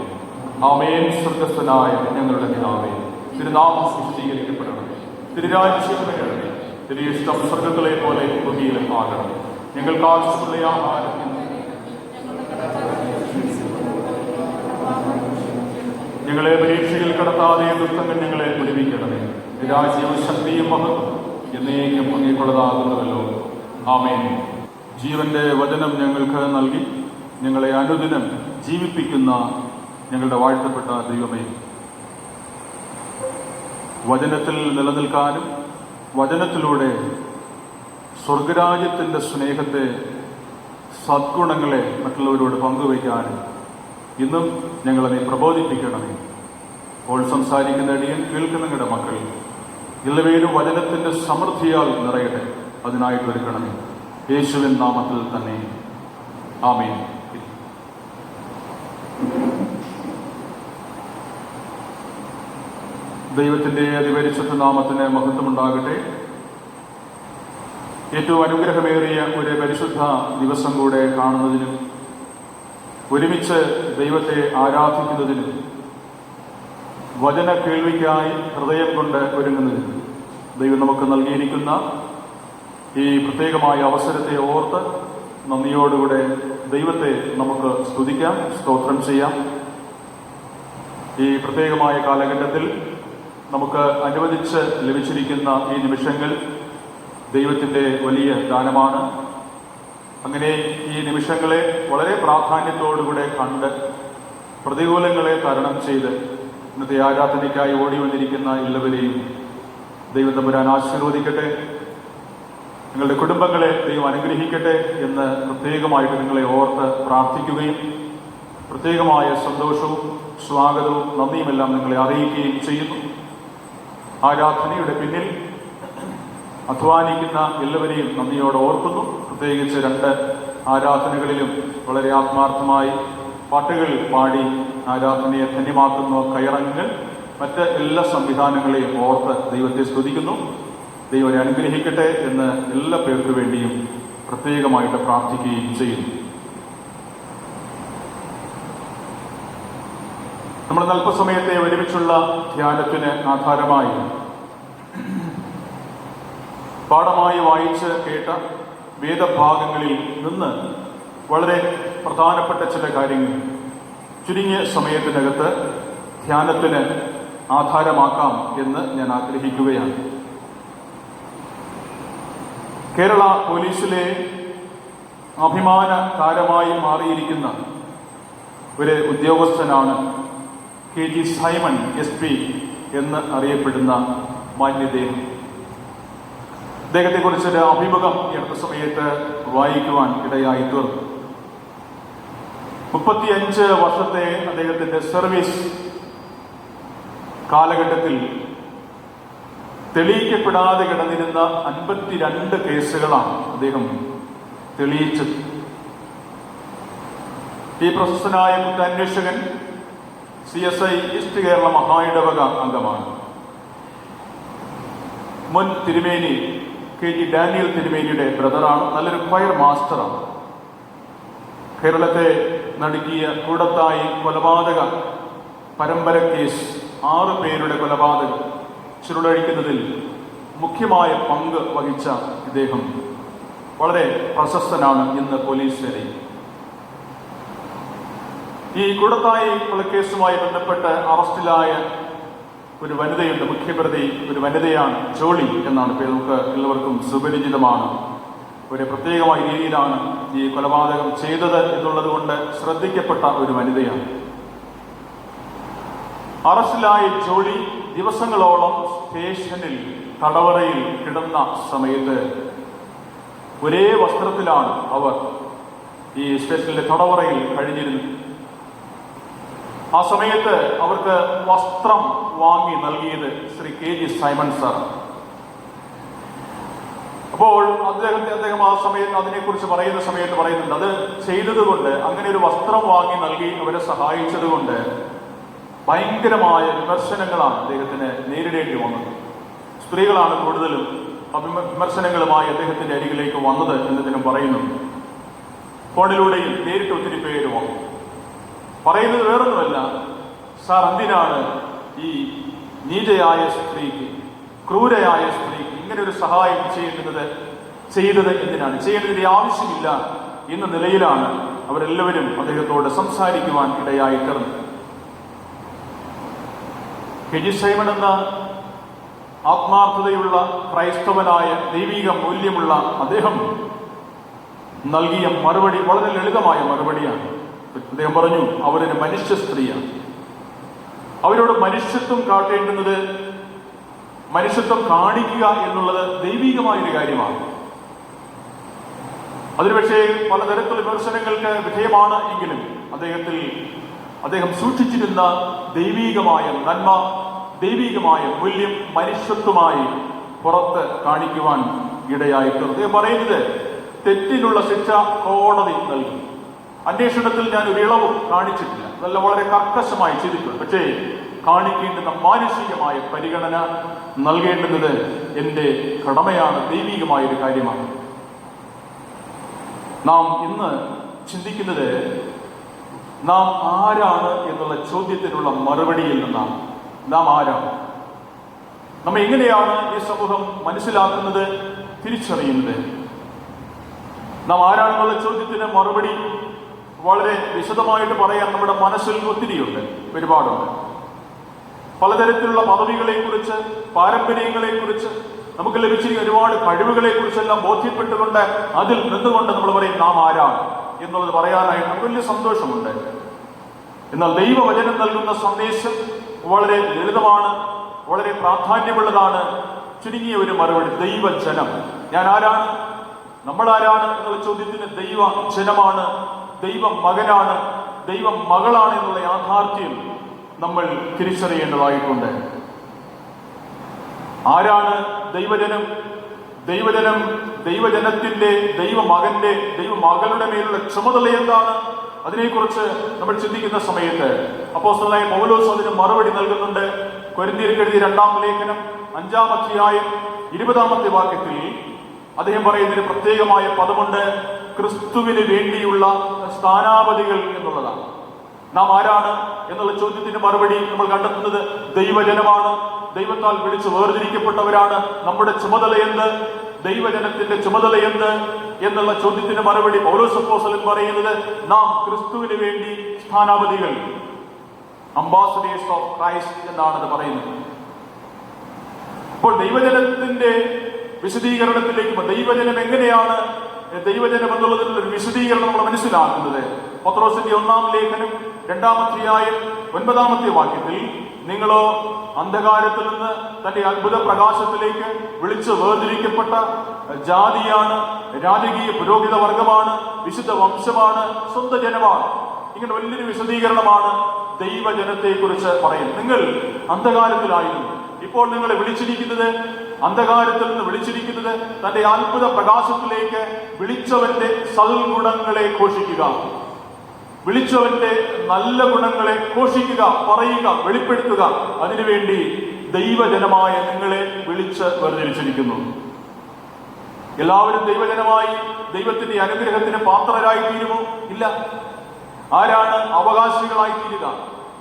ആമേൻ. സ്വർഗ്ഗസ്ഥനായ ഞങ്ങളുടെ പിതാവേ, തിരുനാമം വിശുദ്ധീകരിക്കപ്പെടണമേ. തിരുരാജ്യം വരണമേ. തിരുയിഷ്ടം സ്വർഗ്ഗത്തിലെ പോലെ ഭൂമിയിലും ആകണമേ. ഞങ്ങൾക്ക് ആവശ്യമുള്ള ആഹാരം ഞങ്ങളെ പരീക്ഷയിൽ കടത്താതെ ദുഃഖങ്ങൾ ഞങ്ങളെ വിടുവിക്കണമേ. രാജ്യവും ശക്തിയും മഹത്വം എന്നേക്കും അങ്ങേക്കുള്ളതാകുന്നുവല്ലോ. ആമേൻ. ജീവന്റെ വചനം ഞങ്ങൾക്ക് നൽകി ഞങ്ങളെ അനുദിനം ജീവിപ്പിക്കുന്ന ഞങ്ങളുടെ വാഴ്ത്തപ്പെട്ട ദൈവമേ, വചനത്തിൽ നിലനിൽക്കാനും വചനത്തിലൂടെ സ്വർഗരാജ്യത്തിൻ്റെ സ്നേഹത്തെ, സദ്ഗുണങ്ങളെ മറ്റുള്ളവരോട് പങ്കുവയ്ക്കാനും ഇന്നും ഞങ്ങളെ നീ പ്രബോധിപ്പിക്കണമേ. ഇപ്പോൾ സംസാരിക്കുന്ന അടിയൻ, കേൾക്കുന്ന നിങ്ങളുടെ മക്കൾ എല്ലാവരും വചനത്തിൻ്റെ സമൃദ്ധിയാൽ നിറയട്ടെ. അതിനായിട്ട് ഒരുക്കണമേ. യേശുവിൻ നാമത്തിൽ തന്നെ ആമേൻ. ദൈവത്തിൻ്റെ അതിപരിശുദ്ധ നാമത്തിന് മഹത്വമുണ്ടാകട്ടെ. ഏറ്റവും അനുഗ്രഹമേറിയ ഒരു പരിശുദ്ധ ദിവസം കൂടെ കാണുന്നതിനും ഒരുമിച്ച് ദൈവത്തെ ആരാധിക്കുന്നതിനും വചന കേൾവിക്കായി ഹൃദയം കൊണ്ട് ഒരുങ്ങുന്നതിനും ദൈവം നമുക്ക് നൽകിയിരിക്കുന്ന ഈ പ്രത്യേകമായ അവസരത്തെ ഓർത്ത് നന്ദിയോടുകൂടെ ദൈവത്തെ നമുക്ക് സ്തുതിക്കാം, സ്തോത്രം ചെയ്യാം. ഈ പ്രത്യേകമായ കാലഘട്ടത്തിൽ നമുക്ക് അനുവദിച്ച് ലഭിച്ചിരിക്കുന്ന ഈ നിമിഷങ്ങൾ ദൈവത്തിൻ്റെ വലിയ ദാനമാണ്. അങ്ങനെ ഈ നിമിഷങ്ങളെ വളരെ പ്രാധാന്യത്തോടുകൂടെ കണ്ട് പ്രതികൂലങ്ങളെ തരണം ചെയ്ത് ഇന്നത്തെ ആരാധനയ്ക്കായി ഓടി വന്നിരിക്കുന്ന എല്ലാവരെയും ദൈവം തമ്പുരാൻ ആശീർവദിക്കട്ടെ. നിങ്ങളുടെ കുടുംബങ്ങളെ ദൈവം അനുഗ്രഹിക്കട്ടെ എന്ന് പ്രത്യേകമായിട്ട് നിങ്ങളെ ഓർത്ത് പ്രാർത്ഥിക്കുകയും പ്രത്യേകമായ സന്തോഷവും സ്വാഗതവും നന്ദിയുമെല്ലാം നിങ്ങളെ അറിയിക്കുകയും ചെയ്യുന്നു. ആരാധനയുടെ പിന്നിൽ അധ്വാനിക്കുന്ന എല്ലാവരെയും നന്ദിയോടെ ഓർക്കുന്നു. പ്രത്യേകിച്ച് 2 ആരാധനകളിലും വളരെ ആത്മാർത്ഥമായി പാട്ടുകൾ പാടി ആരാധനയെ ധന്യമാക്കുന്ന കയറങ്ങൾ, മറ്റ് എല്ലാ സംവിധാനങ്ങളെയും ഓർത്ത് ദൈവത്തെ സ്തുതിക്കുന്നു. ദൈവത്തെ അനുഗ്രഹിക്കട്ടെ എന്ന് എല്ലാ പേർക്ക് വേണ്ടിയും പ്രത്യേകമായിട്ട് പ്രാർത്ഥിക്കുകയും ചെയ്യുന്നു. നമ്മൾ അല്പസമയത്തെ ഒരുമിച്ചുള്ള ധ്യാനത്തിന് ആധാരമായി പാഠമായി വായിച്ച് കേട്ട വേദഭാഗങ്ങളിൽ നിന്ന് വളരെ പ്രധാനപ്പെട്ട ചില കാര്യങ്ങൾ ചുരുങ്ങിയ സമയത്തിനകത്ത് ധ്യാനത്തിന് ആധാരമാക്കാം എന്ന് ഞാൻ ആഗ്രഹിക്കുകയാണ്. കേരള പോലീസിലെ അഭിമാന താരമായി മാറിയിരിക്കുന്ന ഒരു ഉദ്യോഗസ്ഥനാണ് KG സൈമൺ SP എന്ന് അറിയപ്പെടുന്ന മാന്യദേഹം. അദ്ദേഹത്തെക്കുറിച്ചൊരു അഭിമുഖം ഈ അടുത്ത സമയത്ത് വായിക്കുവാൻ ഇടയായി തീർന്നു. 35 വർഷത്തെ അദ്ദേഹത്തിൻ്റെ സർവീസ് കാലഘട്ടത്തിൽ തെളിയിക്കപ്പെടാതെ കിടന്നിരുന്ന 52 കേസുകളാണ് അദ്ദേഹം തെളിയിച്ചത്. ഈ പ്രശസ്തനായ കുറ്റാന്വേഷകൻ CSI ഈസ്റ്റ് കേരള മഹായിടവക അംഗമാണ്. മുൻ തിരുമേനി KG ഡാനിയൽ തിരുമേനിയുടെ ബ്രദറാണ്. നല്ലൊരു ഫയർ മാസ്റ്ററാണ്. കേരളത്തെ നടുക്കിയ കൂടത്തായി കൊലപാതക പരമ്പര കേസ് 6 പേരുടെ കൊലപാതകം ചുരുളഴിക്കുന്നതിൽ മുഖ്യമായ പങ്ക് വഹിച്ച ഇദ്ദേഹം വളരെ പ്രശസ്തനാണ് ഇന്ന് പോലീസ് സേനയിൽ. ഈ കൂടത്തായി കൊലക്കേസുമായി ബന്ധപ്പെട്ട് അറസ്റ്റിലായ ഒരു വനിതയുണ്ട്. മുഖ്യപ്രതി ഒരു വനിതയാണ്, ജോളി എന്നാണ് പേര്. നമുക്ക് എല്ലാവർക്കും സുപരിചിതമാണ്. ഒരു പ്രത്യേകമായ രീതിയിലാണ് ഈ കൊലപാതകം ചെയ്തത് എന്നുള്ളത് കൊണ്ട് ശ്രദ്ധിക്കപ്പെട്ട ഒരു വനിതയാണ്. അറസ്റ്റിലായ ജോളി ദിവസങ്ങളോളം സ്റ്റേഷനിൽ തടവറയിൽ കിടന്ന സമയത്ത് ഒരേ വസ്ത്രത്തിലാണ് അവർ ഈ സ്റ്റേഷനിലെ തടവറയിൽ കഴിഞ്ഞിരുന്നത്. ആ സമയത്ത് അവർക്ക് വസ്ത്രം വാങ്ങി നൽകിയത് ശ്രീ KG സൈമൺ സാർ. അപ്പോൾ അദ്ദേഹം ആ സമയത്ത് അതിനെക്കുറിച്ച് പറയുന്ന സമയത്ത് പറയുന്നുണ്ട്, അത് ചെയ്തതുകൊണ്ട്, അങ്ങനെ ഒരു വസ്ത്രം വാങ്ങി നൽകി അവരെ സഹായിച്ചത് കൊണ്ട് ഭയങ്കരമായ വിമർശനങ്ങളാണ് അദ്ദേഹത്തിന് നേരിടേണ്ടി വന്നത്. സ്ത്രീകളാണ് കൂടുതലും വിമർശനങ്ങളുമായി അദ്ദേഹത്തിന്റെ അരികിലേക്ക് വന്നത് എന്നതിനും പറയുന്നുണ്ട്. ഫോണിലൂടെയും നേരിട്ട് ഒത്തിരി പേര് വന്നു. പറയുന്നത് വേറൊന്നുമല്ല, സാർ എന്തിനാണ് ഈ നീചയായ സ്ത്രീക്ക്, ക്രൂരയായ സ്ത്രീക്ക് ഇങ്ങനെ ഒരു സഹായം ചെയ്തത് എന്തിനാണ്, ചെയ്യേണ്ടതിന്റെ ആവശ്യമില്ല എന്ന നിലയിലാണ് അവരെല്ലാവരും അദ്ദേഹത്തോട് സംസാരിക്കുവാൻ ഇടയായി തീർന്നത്. KG സൈമൺ എന്ന ആത്മാർത്ഥതയുള്ള ക്രൈസ്തവനായ ദൈവിക മൂല്യമുള്ള അദ്ദേഹം നൽകിയ മറുപടി വളരെ ലളിതമായ മറുപടിയാണ്. അദ്ദേഹം പറഞ്ഞു, അവരൊരു മനുഷ്യ സ്ത്രീയാണ്, അവരോട് മനുഷ്യത്വം കാട്ടേണ്ടുന്നത്, മനുഷ്യത്വം കാണിക്കുക എന്നുള്ളത് ദൈവികമായൊരു കാര്യമാണ്. അതിന് പക്ഷേ പലതരത്തിലുള്ള വിമർശനങ്ങൾക്ക് വിധേയമാണ് എങ്കിലും അദ്ദേഹം സൂക്ഷിച്ചിരുന്ന ദൈവികമായ നന്മ, ദൈവികമായ മൂല്യം മനുഷ്യത്വമായി പുറത്ത് കാണിക്കുവാൻ ഇടയായി തീർന്നു. അദ്ദേഹം പറയുന്നത്, തെറ്റിനുള്ള ശിക്ഷ കോടതി നൽകി, അന്വേഷണത്തിൽ ഞാൻ ഒരു ഇളവും കാണിച്ചിട്ടില്ല, അതെല്ലാം വളരെ കർക്കശമായി ചെയ്തിട്ടുണ്ട്. പക്ഷേ കാണിക്കേണ്ടുന്ന മാനുഷികമായ പരിഗണന നൽകേണ്ടുന്നത് എൻ്റെ കടമയാണ്, ദൈവികമായൊരു കാര്യമാണ്. നാം ഇന്ന് ചിന്തിക്കുന്നത് നാം ആരാണ് എന്നുള്ള ചോദ്യത്തിനുള്ള മറുപടിയിൽ നിന്നാണ്. നാം ആരാണ്, നമ്മെ എങ്ങനെയാണ് ഈ സമൂഹം മനസ്സിലാക്കുന്നത്, തിരിച്ചറിയുന്നത്? നാം ആരാണെന്നുള്ള ചോദ്യത്തിന് മറുപടി വളരെ വിശദമായിട്ട് പറയാൻ നമ്മുടെ മനസ്സിൽ ഒത്തിരിയുണ്ട്, ഒരുപാടുണ്ട്. പലതരത്തിലുള്ള പദവികളെക്കുറിച്ച്, പാരമ്പര്യങ്ങളെക്കുറിച്ച്, നമുക്ക് ലഭിച്ചിരിക്കുന്ന ഒരുപാട് കഴിവുകളെക്കുറിച്ചെല്ലാം ബോധ്യപ്പെട്ടുകൊണ്ട് അതിൽ നിന്നുകൊണ്ട് നമ്മൾ പറയും നാം ആരാണ് എന്നുള്ളത് പറയാനായിട്ട് നമുക്ക് വലിയ സന്തോഷമുണ്ട്. എന്നാൽ ദൈവവചനം നൽകുന്ന സന്ദേശം വളരെ ലളിതമാണ്, വളരെ പ്രാധാന്യമുള്ളതാണ്. ചുരുങ്ങിയ ഒരു മറുപടി, ദൈവജനം. ഞാൻ ആരാണ്, നമ്മൾ ആരാണ് എന്നുള്ള ചോദ്യത്തിന് ദൈവ ജനമാണ്, ദൈവ മകനാണ്, ദൈവ മകളാണ് എന്നുള്ള യാഥാർത്ഥ്യം നമ്മൾ തിരിച്ചറിയേണ്ടതായിട്ടുണ്ട്. ആരാണ് ദൈവജനം? ദൈവജനത്തിന്റെ, ദൈവമകന്റെ, ദൈവമകളുടെ മേലുള്ള ചുമതല എന്താണ്? അതിനെക്കുറിച്ച് നമ്മൾ ചിന്തിക്കുന്ന സമയത്ത് അപ്പോസ്തലനായ പൗലോസ് അതിന് മറുപടി നൽകുന്നുണ്ട്. കൊരിന്ത്യർക്ക് എഴുതിയ 2-ാം ലേഖനം 5-ാം അധ്യായം 20-ാമത്തെ വാക്യത്തിൽ അദ്ദേഹം പറയുന്നതിന് പ്രത്യേകമായ പദമുണ്ട്, ക്രിസ്തുവിന് വേണ്ടിയുള്ള സ്ഥാനാപതികൾ എന്നുള്ളതാണ്. നാം ആരാണ് എന്നുള്ള ചോദ്യത്തിന് മറുപടി നമ്മൾ കണ്ടെത്തുന്നത് ദൈവജനമാണ്, ദൈവത്താൽ വിളിച്ച് വേർതിരിക്കപ്പെട്ടവരാണ്. നമ്മുടെ ചുമതല എന്ത്, ദൈവജനത്തിന്റെ ചുമതല എന്ത് എന്നുള്ള ചോദ്യത്തിന് മറുപടി പൗലോസ് അപ്പോസ്തലൻ പറയുന്നത്, നാം ക്രിസ്തുവിന് വേണ്ടി സ്ഥാനാപതികൾ, അംബാസഡേഴ്സ് ഓഫ് ക്രൈസ്റ്റ് എന്നാണ് പറയുന്നത്. അപ്പോൾ ദൈവജനത്തിന്റെ വിശദീകരണത്തിലേക്ക്, ദൈവജനം എങ്ങനെയാണ്, ദൈവജനം എന്നുള്ളതിനുള്ള ഒരു വിശദീകരണം നമ്മൾ മനസ്സിലാക്കുന്നത് പത്രോസിന്റെ 1-ാം ലേഖനം 2-ാം അധ്യായം 9-ാമത്തെ വാക്യത്തിൽ, നിങ്ങളോ അന്ധകാരത്തിൽ നിന്ന് തന്റെ അത്ഭുത പ്രകാശത്തിലേക്ക് വിളിച്ച് വേർതിരിക്കപ്പെട്ട ജാതിയാണ്, രാജകീയ പുരോഹിത വർഗമാണ്, വിശുദ്ധ വംശമാണ്, സ്വന്തം ജനമാണ്. ഇങ്ങനെ വലിയൊരു വിശദീകരണമാണ് ദൈവജനത്തെ കുറിച്ച് പറയുന്നത്. നിങ്ങൾ അന്ധകാരത്തിലായിരുന്നു, ഇപ്പോൾ നിങ്ങളെ വിളിച്ചിരിക്കുന്നത്, അന്ധകാരത്തിൽ നിന്ന് വിളിച്ചിരിക്കുന്നത് തന്റെ അത്ഭുത പ്രകാശത്തിലേക്ക് വിളിച്ചവന്റെ സൽഗുണങ്ങളെ ഘോഷിക്കുക, വിളിച്ചവന്റെ നല്ല ഗുണങ്ങളെ ഘോഷിക്കുക, പറയുക, വെളിപ്പെടുത്തുക. അതിനുവേണ്ടി ദൈവജനമായ നിങ്ങളെ വിളിച്ച് വേർതിരിച്ചിരിക്കുന്നു. എല്ലാവരും ദൈവജനമായി ദൈവത്തിന്റെ അനുഗ്രഹത്തിന് പാത്രരായി തീരുമോ? ഇല്ല. ആരാണ് അവകാശികളായി തീരുക?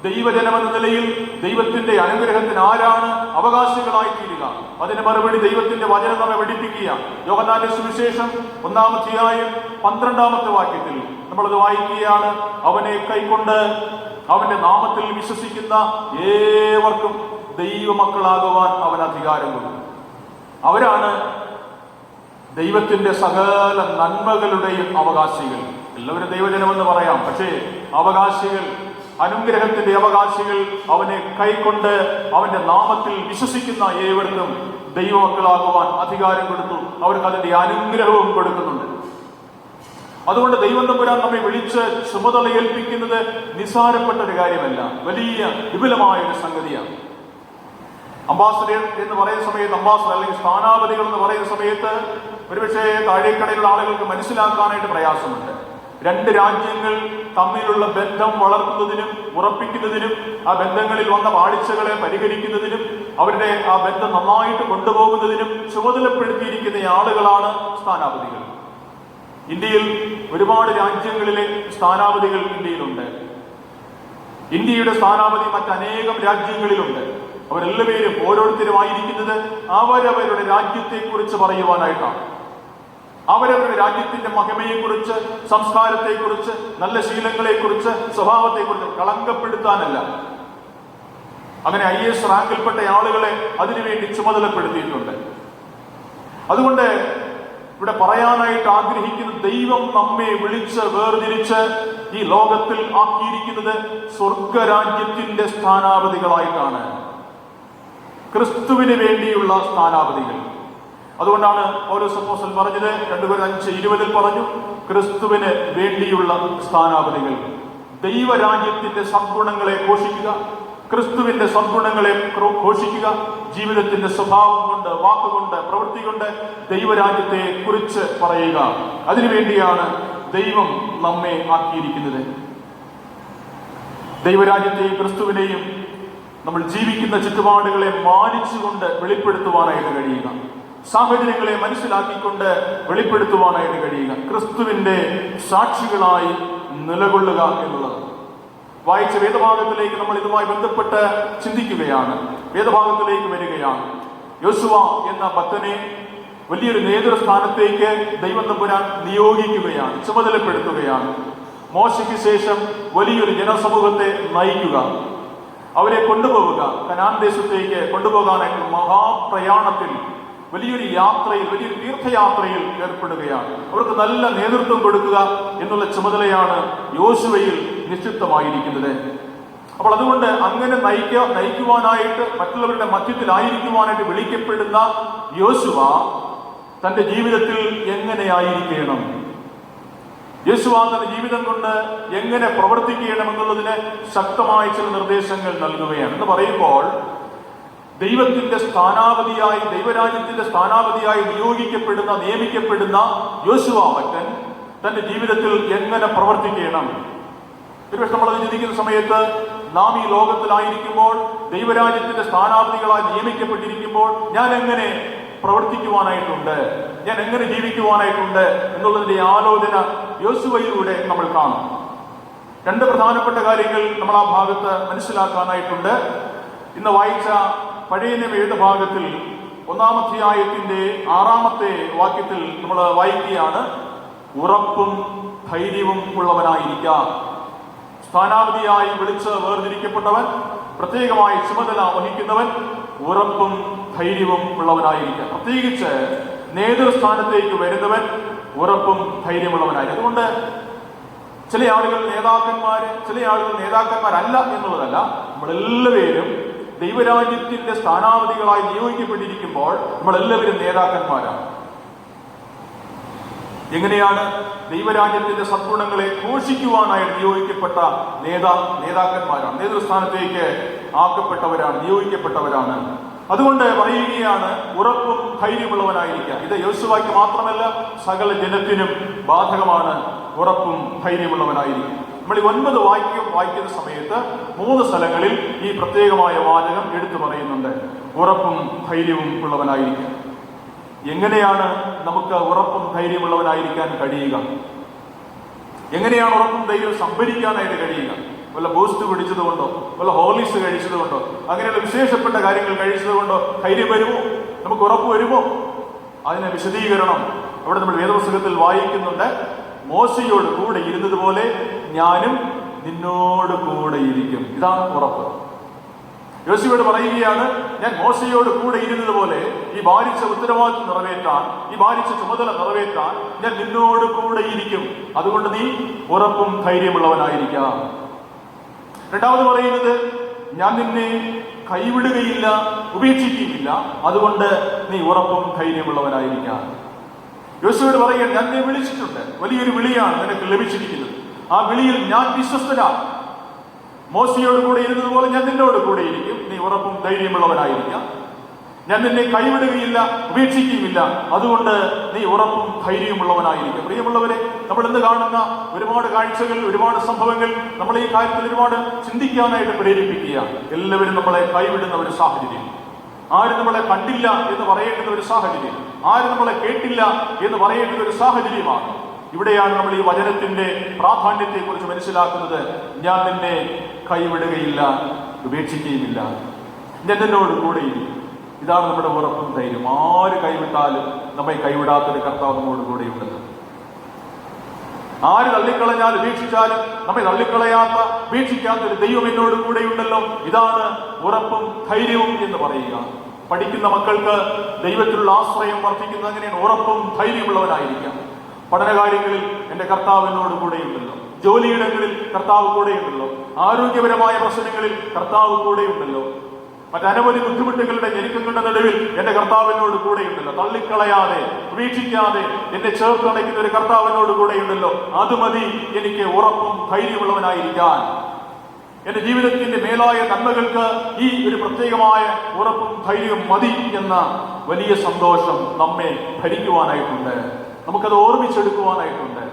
ദൈവജനം എന്ന നിലയിൽ ദൈവത്തിന്റെ അനുഗ്രഹത്തിന് ആരാണ് അവകാശികളായി തീരുക? അതിന് മറുപടി ദൈവത്തിന്റെ വചനം നമ്മെ പഠിപ്പിക്കുക. യോഹന്നാന്റെ സുവിശേഷം 1-ാം അധ്യായം 12-ാമത്തെ വാക്യത്തിൽ നമ്മളത് വായിക്കുകയാണ്. അവനെ കൈക്കൊണ്ട് അവന്റെ നാമത്തിൽ വിശ്വസിക്കുന്ന ഏവർക്കും ദൈവമക്കളാകുവാൻ അവൻ അധികാരം കൊടുക്കും. അവരാണ് ദൈവത്തിന്റെ സകല നന്മകളുടെയും അവകാശികൾ. എല്ലാവരും ദൈവജനമെന്ന് പറയാം, പക്ഷേ അവകാശികൾ അനുഗ്രഹത്തിന്റെ അവകാശികൾ അവനെ കൈക്കൊണ്ട് അവന്റെ നാമത്തിൽ വിശ്വസിക്കുന്ന ഏവർക്കും ദൈവമക്കളാകുവാൻ അധികാരം കൊടുത്തു. അവർക്ക് അതിന്റെ അനുഗ്രഹവും കൊടുക്കുന്നുണ്ട്. അതുകൊണ്ട് ദൈവം തമ്പുരാൻ നമ്മെ വിളിച്ച് ചുമതല ഏൽപ്പിക്കുന്നത് നിസ്സാരപ്പെട്ട ഒരു കാര്യമല്ല, വലിയ വിപുലമായ ഒരു സംഗതിയാണ്. അംബാസഡർ എന്ന് പറയുന്ന സമയത്ത്, അംബാസഡർ അല്ലെങ്കിൽ സ്ഥാനാപതികൾ എന്ന് പറയുന്ന സമയത്ത് ഒരുപക്ഷെ താഴേക്കടയിലുള്ള ആളുകൾക്ക് മനസ്സിലാക്കാനായിട്ട് പ്രയാസമുണ്ട്. രണ്ട് രാജ്യങ്ങൾ തമ്മിലുള്ള ബന്ധം വളർത്തുന്നതിനും ഉറപ്പിക്കുന്നതിനും ആ ബന്ധങ്ങളിൽ വന്ന പാളിച്ചകളെ പരിഹരിക്കുന്നതിനും അവരുടെ ആ ബന്ധം നന്നായിട്ട് കൊണ്ടുപോകുന്നതിനും ചുമതലപ്പെടുത്തിയിരിക്കുന്ന ആളുകളാണ് സ്ഥാനാപതികൾ. ഇന്ത്യയിൽ ഒരുപാട് രാജ്യങ്ങളിലെ സ്ഥാനാപതികൾ ഇന്ത്യയിലുണ്ട്. ഇന്ത്യയുടെ സ്ഥാനാപതി മറ്റനേകം രാജ്യങ്ങളിലുണ്ട്. അവരെല്ലാവരും ഓരോരുത്തരുമായിരിക്കുന്നത് അവരവരുടെ രാജ്യത്തെക്കുറിച്ച് പറയുവാനായിട്ടാണ്. അവരവരുടെ രാജ്യത്തിന്റെ മഹിമയെക്കുറിച്ച്, സംസ്കാരത്തെക്കുറിച്ച്, നല്ല ശീലങ്ങളെക്കുറിച്ച്, സ്വഭാവത്തെക്കുറിച്ച് കളങ്കപ്പെടുത്താനല്ല. അങ്ങനെ IAS റാങ്കിൽപ്പെട്ട ആളുകളെ അതിനുവേണ്ടി ചുമതലപ്പെടുത്തിയിട്ടുണ്ട്. അതുകൊണ്ട് ഇവിടെ പറയാനായിട്ട് ആഗ്രഹിക്കുന്ന, ദൈവം നമ്മെ വിളിച്ച് വേർതിരിച്ച് ഈ ലോകത്തിൽ ആക്കിയിരിക്കുന്നത് സ്വർഗരാജ്യത്തിന്റെ സ്ഥാനാപതികളായിട്ടാണ്, ക്രിസ്തുവിന് വേണ്ടിയുള്ള സ്ഥാനാപതികൾ. അതുകൊണ്ടാണ് പൗലോസ് അപ്പോസ്തലൻ പറഞ്ഞത് 2 കൊരിന്ത്യർ 5:20 പറഞ്ഞു, ക്രിസ്തുവിന് വേണ്ടിയുള്ള സ്ഥാനാപതികൾ. ദൈവരാജ്യത്തിന്റെ സദ്ഗുണങ്ങളെ ഘോഷിക്കുക, ക്രിസ്തുവിന്റെ സദ്ഗുണങ്ങളെ ഘോഷിക്കുക, ജീവിതത്തിന്റെ സ്വഭാവം കൊണ്ട്, വാക്കുകൊണ്ട്, പ്രവൃത്തി കൊണ്ട് ദൈവരാജ്യത്തെ കുറിച്ച് പറയുക. അതിനുവേണ്ടിയാണ് ദൈവം നമ്മെ ആക്കിയിരിക്കുന്നത്. ദൈവരാജ്യത്തെയും ക്രിസ്തുവിനെയും നമ്മൾ ജീവിക്കുന്ന ചുറ്റുപാടുകളെ മാനിച്ചുകൊണ്ട് വെളിപ്പെടുത്തുവാനായിട്ട് കഴിയുക, സാഹചര്യങ്ങളെ മനസ്സിലാക്കിക്കൊണ്ട് വെളിപ്പെടുത്തുവാനായിട്ട് കഴിയുക, ക്രിസ്തുവിന്റെ സാക്ഷികളായി നിലകൊള്ളുക എന്നുള്ളത്. വായിച്ച വേദഭാഗത്തിലേക്ക് നമ്മൾ ഇതുമായി ബന്ധപ്പെട്ട് ചിന്തിക്കുകയാണ്, വേദഭാഗത്തിലേക്ക് വരികയാണ്. യോശുവ എന്ന ഭക്തനെ വലിയൊരു നേതൃസ്ഥാനത്തേക്ക് ദൈവം തമ്പുരാൻ നിയോഗിക്കുകയാണ്, ചുമതലപ്പെടുത്തുകയാണ്. മോശയ്ക്ക് ശേഷം വലിയൊരു ജനസമൂഹത്തെ നയിക്കുക, അവരെ കൊണ്ടുപോവുക, കനാൻ ദേശത്തേക്ക് കൊണ്ടുപോകാനായിട്ട് മഹാപ്രയാണത്തിൽ, വലിയൊരു യാത്രയിൽ, വലിയൊരു തീർത്ഥയാത്രയിൽ ഏർപ്പെടുകയാണ്. അവർക്ക് നല്ല നേതൃത്വം കൊടുക്കുക എന്നുള്ള ചുമതലയാണ് യോശുവയിൽ നിക്ഷിപ്തമായിരിക്കുന്നത്. അപ്പോൾ അതുകൊണ്ട് അങ്ങനെ നയിക്കുവാനായിട്ട്, മറ്റുള്ളവരുടെ മധ്യത്തിലായിരിക്കുവാനായിട്ട് വിളിക്കപ്പെടുന്ന യോശുവ തന്റെ ജീവിതത്തിൽ എങ്ങനെയായിരിക്കണം, യേശുവ തന്റെ ജീവിതം കൊണ്ട് എങ്ങനെ പ്രവർത്തിക്കണം എന്നുള്ളതിന് ശക്തമായ ചില നിർദ്ദേശങ്ങൾ നൽകുകയാണ്. എന്ന് പറയുമ്പോൾ ദൈവത്തിന്റെ സ്ഥാനാപതിയായി, ദൈവരാജ്യത്തിന്റെ സ്ഥാനാപതിയായി നിയമിക്കപ്പെടുന്ന യോശുവ ഭക്തൻ തന്റെ ജീവിതത്തിൽ എങ്ങനെ പ്രവർത്തിക്കണം. ഒരുപക്ഷെ നമ്മളത് ചിന്തിക്കുന്ന സമയത്ത്, നാം ഈ ലോകത്തിലായിരിക്കുമ്പോൾ, ദൈവരാജ്യത്തിന്റെ സ്ഥാനാപതികളായി നിയമിക്കപ്പെട്ടിരിക്കുമ്പോൾ ഞാൻ എങ്ങനെ പ്രവർത്തിക്കുവാനായിട്ടുണ്ട്, ഞാൻ എങ്ങനെ ജീവിക്കുവാനായിട്ടുണ്ട് എന്നുള്ളതിന്റെ ആലോചന യോശുവയിലൂടെ നമ്മൾ കാണും. 2 പ്രധാനപ്പെട്ട കാര്യങ്ങൾ നമ്മൾ ആ ഭാഗത്ത് മനസ്സിലാക്കാനായിട്ടുണ്ട്. ഇന്ന് വായിച്ച പഴയ നിയമ വേദഭാഗത്തിൽ 1-ാം അധ്യായത്തിന്റെ 6-ാമത്തെ വാക്യത്തിൽ നമ്മൾ വായിക്കുകയാണ്, ഉറപ്പും ധൈര്യവും ഉള്ളവനായിരിക്കാം. സ്ഥാനാപതിയായി വിളിച്ച് വേർതിരിക്കപ്പെട്ടവൻ, പ്രത്യേകമായി ചുമതല വഹിക്കുന്നവൻ ഉറപ്പും ധൈര്യവും ഉള്ളവനായിരിക്കാം. പ്രത്യേകിച്ച് നേതൃസ്ഥാനത്തേക്ക് വരുന്നവൻ ഉറപ്പും ധൈര്യമുള്ളവനായിരിക്കും. അതുകൊണ്ട് ചില ആളുകൾ നേതാക്കന്മാര്, ചില ആളുകൾ നേതാക്കന്മാരല്ല എന്നുള്ളതല്ല, നമ്മളെല്ലാവരും ദൈവരാജ്യത്തിന്റെ സ്ഥാനാപതികളായി നിയോഗിക്കപ്പെട്ടിരിക്കുമ്പോൾ നമ്മളെല്ലാവരും നേതാക്കന്മാരാണ്. എങ്ങനെയാണ് ദൈവരാജ്യത്തിന്റെ സദ്ഗുണങ്ങളെ ഘോഷിക്കുവാനായിട്ട് നിയോഗിക്കപ്പെട്ട നേതാക്കന്മാരാണ്, നേതൃസ്ഥാനത്തേക്ക് ആക്കപ്പെട്ടവരാണ്, നിയോഗിക്കപ്പെട്ടവരാണ്. അതുകൊണ്ട് പറയുകയാണ് ഉറപ്പും ധൈര്യമുള്ളവനായിരിക്കുക. ഇത് യോശുവയ്ക്ക് മാത്രമല്ല, സകല ജനത്തിനും ബാധകമാണ് ഉറപ്പും ധൈര്യമുള്ളവനായിരിക്കും. നമ്മൾ ഈ 9 വായിക്കുന്ന സമയത്ത് 3 സ്ഥലങ്ങളിൽ ഈ പ്രത്യേകമായ വാചകം എടുത്തു പറയുന്നുണ്ട്, ഉറപ്പും ധൈര്യവും ഉള്ളവനായിരിക്കും. എങ്ങനെയാണ് നമുക്ക് ഉറപ്പും ധൈര്യമുള്ളവനായിരിക്കാൻ കഴിയുക? എങ്ങനെയാണ് ഉറപ്പും ധൈര്യവും സംഭരിക്കാനായിട്ട് കഴിയുക? വല്ല ബൂസ്റ്റ് കുടിച്ചതുകൊണ്ടോ, വല്ല ഹോർലിക്സ് കഴിച്ചതുകൊണ്ടോ, അങ്ങനെയുള്ള വിശേഷപ്പെട്ട കാര്യങ്ങൾ കഴിച്ചതുകൊണ്ടോ ധൈര്യം വരുമോ? നമുക്ക് ഉറപ്പ് വരുമോ? അതിന് വിശദീകരണം അവിടെ നമ്മൾ വേദപുസ്തകത്തിൽ വായിക്കുന്നുണ്ട്. മോശയോട് കൂടെ ഇരുന്നതുപോലെ ഞാനും നിന്നോട് കൂടെ ഇരിക്കും. ഇതാണ് ഉറപ്പ്. യോശുവയോട് പറയുകയാണ്, ഞാൻ മോശയോട് കൂടെ ഇരുന്നതുപോലെ ഈ ഭാരിച്ച ഉത്തരവാദിത്വം നിറവേറ്റാൻ, ഈ ഭാരിച്ച ചുമതല നിറവേറ്റാൻ ഞാൻ നിന്നോട് കൂടെ ഇരിക്കും. അതുകൊണ്ട് നീ ഉറപ്പും ധൈര്യമുള്ളവനായിരിക്കാം. രണ്ടാമത് പറയുന്നത്, ഞാൻ നിന്നെ കൈവിടുകയില്ല, ഉപേക്ഷിക്കുകയില്ല, അതുകൊണ്ട് നീ ഉറപ്പും ധൈര്യമുള്ളവനായിരിക്കാം. യോശുവയോട് പറയുക, ഞാൻ നിന്നെ വിളിച്ചിട്ടുണ്ട്, വലിയൊരു വിളിയാണ് നിനക്ക് ലഭിച്ചിരിക്കുന്നത്. ആ വിളിയിൽ ഞാൻ വിശ്വസ്തനാണ്. മോശയോട് കൂടെ ഇരുന്നതുപോലെ ഞാൻ നിന്നോട് കൂടെ ഇരിക്കും. നീ ഉറപ്പും ധൈര്യമുള്ളവനായിരിക്കാം. ഞാൻ നിന്നെ കൈവിടുകയില്ല, ഉപേക്ഷിക്കുകയില്ല, അതുകൊണ്ട് നീ ഉറപ്പും ധൈര്യമുള്ളവനായിരിക്കും. പ്രിയമുള്ളവരെ, നമ്മൾ ഇന്ന് കാണുന്ന ഒരുപാട് കാഴ്ചകൾ, ഒരുപാട് സംഭവങ്ങൾ നമ്മളെ ഈ കാര്യത്തിൽ ഒരുപാട് ചിന്തിക്കാനായിട്ട് പ്രേരിപ്പിക്കുകയാണ്. എല്ലാവരും നമ്മളെ കൈവിടുന്ന ഒരു സാഹചര്യം, ആരും നമ്മളെ കണ്ടില്ല എന്ന് പറയേണ്ടുന്ന ഒരു സാഹചര്യം, ആരും നമ്മളെ കേട്ടില്ല എന്ന് പറയേണ്ടുന്ന ഒരു സാഹചര്യമാണ്. ഇവിടെയാണ് നമ്മൾ ഈ വചനത്തിന്റെ പ്രാധാന്യത്തെ കുറിച്ച് മനസ്സിലാക്കുന്നത്. ഞാൻ നിന്നെ കൈവിടുകയില്ല, ഉപേക്ഷിക്കുകയുമില്ല, ഞാൻ നിന്നോട് കൂടെയിരിക്കും. ഇതാണ് നമ്മുടെ ഉറപ്പും ധൈര്യം. ആര് കൈവിട്ടാലും നമ്മെ കൈവിടാത്തൊരു കർത്താവ് നമ്മോട് കൂടെയുണ്ടെന്ന്. ആര് തള്ളിക്കളഞ്ഞാൽ, ഉപേക്ഷിച്ചാലും നമ്മെ തള്ളിക്കളയാത്ത, ഉപേക്ഷിക്കാത്ത ഒരു ദൈവം എന്നോട് കൂടെയുണ്ടല്ലോ. ഇതാണ് ഉറപ്പും ധൈര്യവും എന്ന് പറയുക. പഠിക്കുന്ന മക്കൾക്ക് ദൈവത്തിലുള്ള ആശ്രയം വർദ്ധിക്കുന്നത് അങ്ങനെയാണ്. ഉറപ്പും ധൈര്യമുള്ളവനായിരിക്കാം. പഠനകാര്യങ്ങളിൽ എൻ്റെ കർത്താവ് എന്നോട് കൂടെയുണ്ടല്ലോ. ജോലിയിടങ്ങളിൽ കർത്താവ് കൂടെയുണ്ടല്ലോ. ആരോഗ്യപരമായ പ്രശ്നങ്ങളിൽ കർത്താവ് കൂടെയുണ്ടല്ലോ. മറ്റനവധി ബുദ്ധിമുട്ടുകളുടെ ഞെരുക്കങ്ങളുടെ നടുവിൽ എന്റെ കർത്താവിനോട് കൂടെയുണ്ടല്ലോ. തള്ളിക്കളയാതെ, ഉപേക്ഷിക്കാതെ എന്നെ ചേർത്തണയ്ക്കുന്ന ഒരു കർത്താവിനോട് കൂടെയുണ്ടല്ലോ. അത് മതി എനിക്ക് ഉറപ്പും ധൈര്യമുള്ളവനായിരിക്കാൻ. എന്റെ ജീവിതത്തിന്റെ മേലായ നന്മകൾക്ക് ഈ ഒരു പ്രത്യേകമായ ഉറപ്പും ധൈര്യവും മതി എന്ന വലിയ സന്തോഷം നമ്മെ ഭരിക്കുവാനായിട്ടുണ്ട്. നമുക്കത് ഓർമ്മിച്ചെടുക്കുവാനായിട്ടുണ്ട്.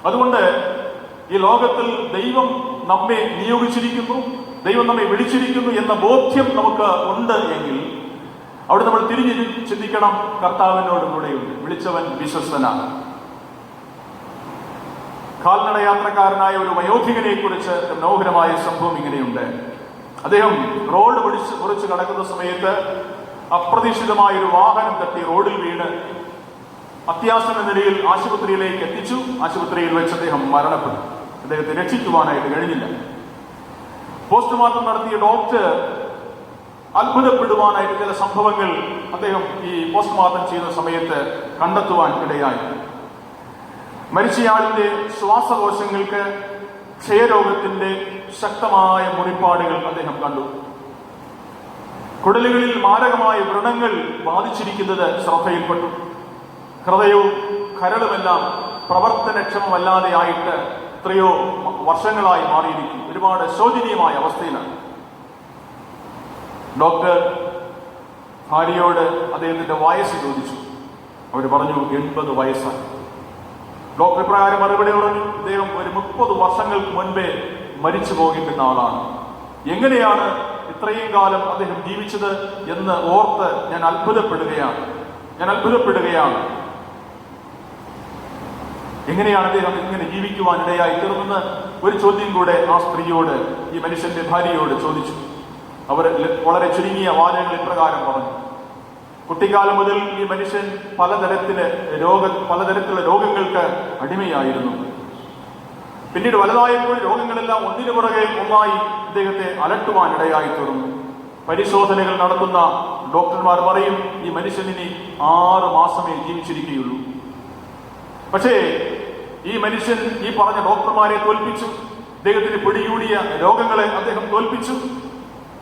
അതുകൊണ്ട് ഈ ലോകത്തിൽ ദൈവം നമ്മെ നിയോഗിച്ചിരിക്കുന്നു, ദൈവം നമ്മെ വിളിച്ചിരിക്കുന്നു എന്ന ബോധ്യം നമുക്ക് ഉണ്ട് എങ്കിൽ അവിടെ നമ്മൾ തിരിഞ്ഞ് ചിന്തിക്കണം, കർത്താവിനോട് കൂടെയുണ്ട്. വിളിച്ചവൻ വിശ്വസ്തനാണ്. കാൽനട യാത്രക്കാരനായ ഒരു വയോധികനെ കുറിച്ച് മനോഹരമായ സംഭവം ഇങ്ങനെയുണ്ട്. അദ്ദേഹം റോഡ് മുറിച്ച് കടക്കുന്ന സമയത്ത് അപ്രതീക്ഷിതമായ ഒരു വാഹനം തട്ടി റോഡിൽ വീണ് അത്യാസന്ന നിലയിൽ ആശുപത്രിയിലേക്ക് എത്തിച്ചു. ആശുപത്രിയിൽ വെച്ച് അദ്ദേഹം മരണപ്പെട്ടു. അദ്ദേഹത്തെ രക്ഷിക്കുവാനായിട്ട് കഴിഞ്ഞില്ല. പോസ്റ്റ്മോർട്ടം നടത്തിയ ഡോക്ടർ അത്ഭുതപ്പെടുവാനായിട്ട് ചില സംഭവങ്ങൾ അദ്ദേഹം ഈ പോസ്റ്റ്മോർട്ടം ചെയ്യുന്ന സമയത്ത് കണ്ടെത്തുവാൻ ഇടയായി. മരിച്ചയാളിന്റെ ശ്വാസകോശങ്ങൾക്ക് ക്ഷയരോഗത്തിന്റെ ശക്തമായ മുറിപ്പാടുകൾ അദ്ദേഹം കണ്ടു. കുടലുകളിൽ മാരകമായ വ്രണങ്ങൾ ബാധിച്ചിരിക്കുന്നത് ശ്രദ്ധയിൽപ്പെട്ടു. ഹൃദയവും കരളുമെല്ലാം പ്രവർത്തനക്ഷമമല്ലാതെ ആയിട്ട് എത്രയോ വർഷങ്ങളായി മാറിയിരിക്കും. ഒരുപാട് ശോചനീയമായ അവസ്ഥയിലാണ്. ഡോക്ടർ ഭാര്യയോട് അദ്ദേഹത്തിന്റെ വയസ്സ് ചോദിച്ചു. അവർ പറഞ്ഞു 80 വയസ്സാണ്. ഡോക്ടർ പ്രകാരം മറുപടി പറഞ്ഞു, ഇദ്ദേഹം ഒരു 30 വർഷങ്ങൾക്ക് മുൻപേ മരിച്ചു പോകേണ്ടുന്ന ആളാണ്. എങ്ങനെയാണ് ഇത്രയും കാലം അദ്ദേഹം ജീവിച്ചത് എന്ന് ഓർത്ത് ഞാൻ അത്ഭുതപ്പെടുകയാണ്. എങ്ങനെയാണ് അദ്ദേഹം ഇങ്ങനെ ജീവിക്കുവാൻ ഇടയായി തീർന്നെന്ന് ഒരു ചോദ്യം കൂടെ ആ സ്ത്രീയോട്, ഈ മനുഷ്യന്റെ ഭാര്യയോട് ചോദിച്ചു. അവർ വളരെ ചുരുങ്ങിയ വാചകങ്ങൾ ഇപ്രകാരം പറഞ്ഞു. കുട്ടിക്കാലം മുതൽ ഈ മനുഷ്യൻ പലതരത്തിലുള്ള രോഗങ്ങൾക്ക് അടിമയായിരുന്നു. പിന്നീട് വലുതായപ്പോൾ രോഗങ്ങളെല്ലാം ഒന്നിനു പുറകെ ഒന്നായി ഇദ്ദേഹത്തെ അലട്ടുവാൻ ഇടയായി തീർന്നു. പരിശോധനകൾ നടത്തുന്ന ഡോക്ടർമാർ പറയും, ഈ മനുഷ്യൻ ഇനി 6 മാസമേ ജീവിച്ചിരിക്കുകയുള്ളൂ. പക്ഷേ ഈ മനുഷ്യൻ ഈ പറഞ്ഞ ഡോക്ടർമാരെ തോൽപ്പിച്ചു. അദ്ദേഹത്തിന് പിടികൂടിയ രോഗങ്ങളെ അദ്ദേഹം തോൽപ്പിച്ചു.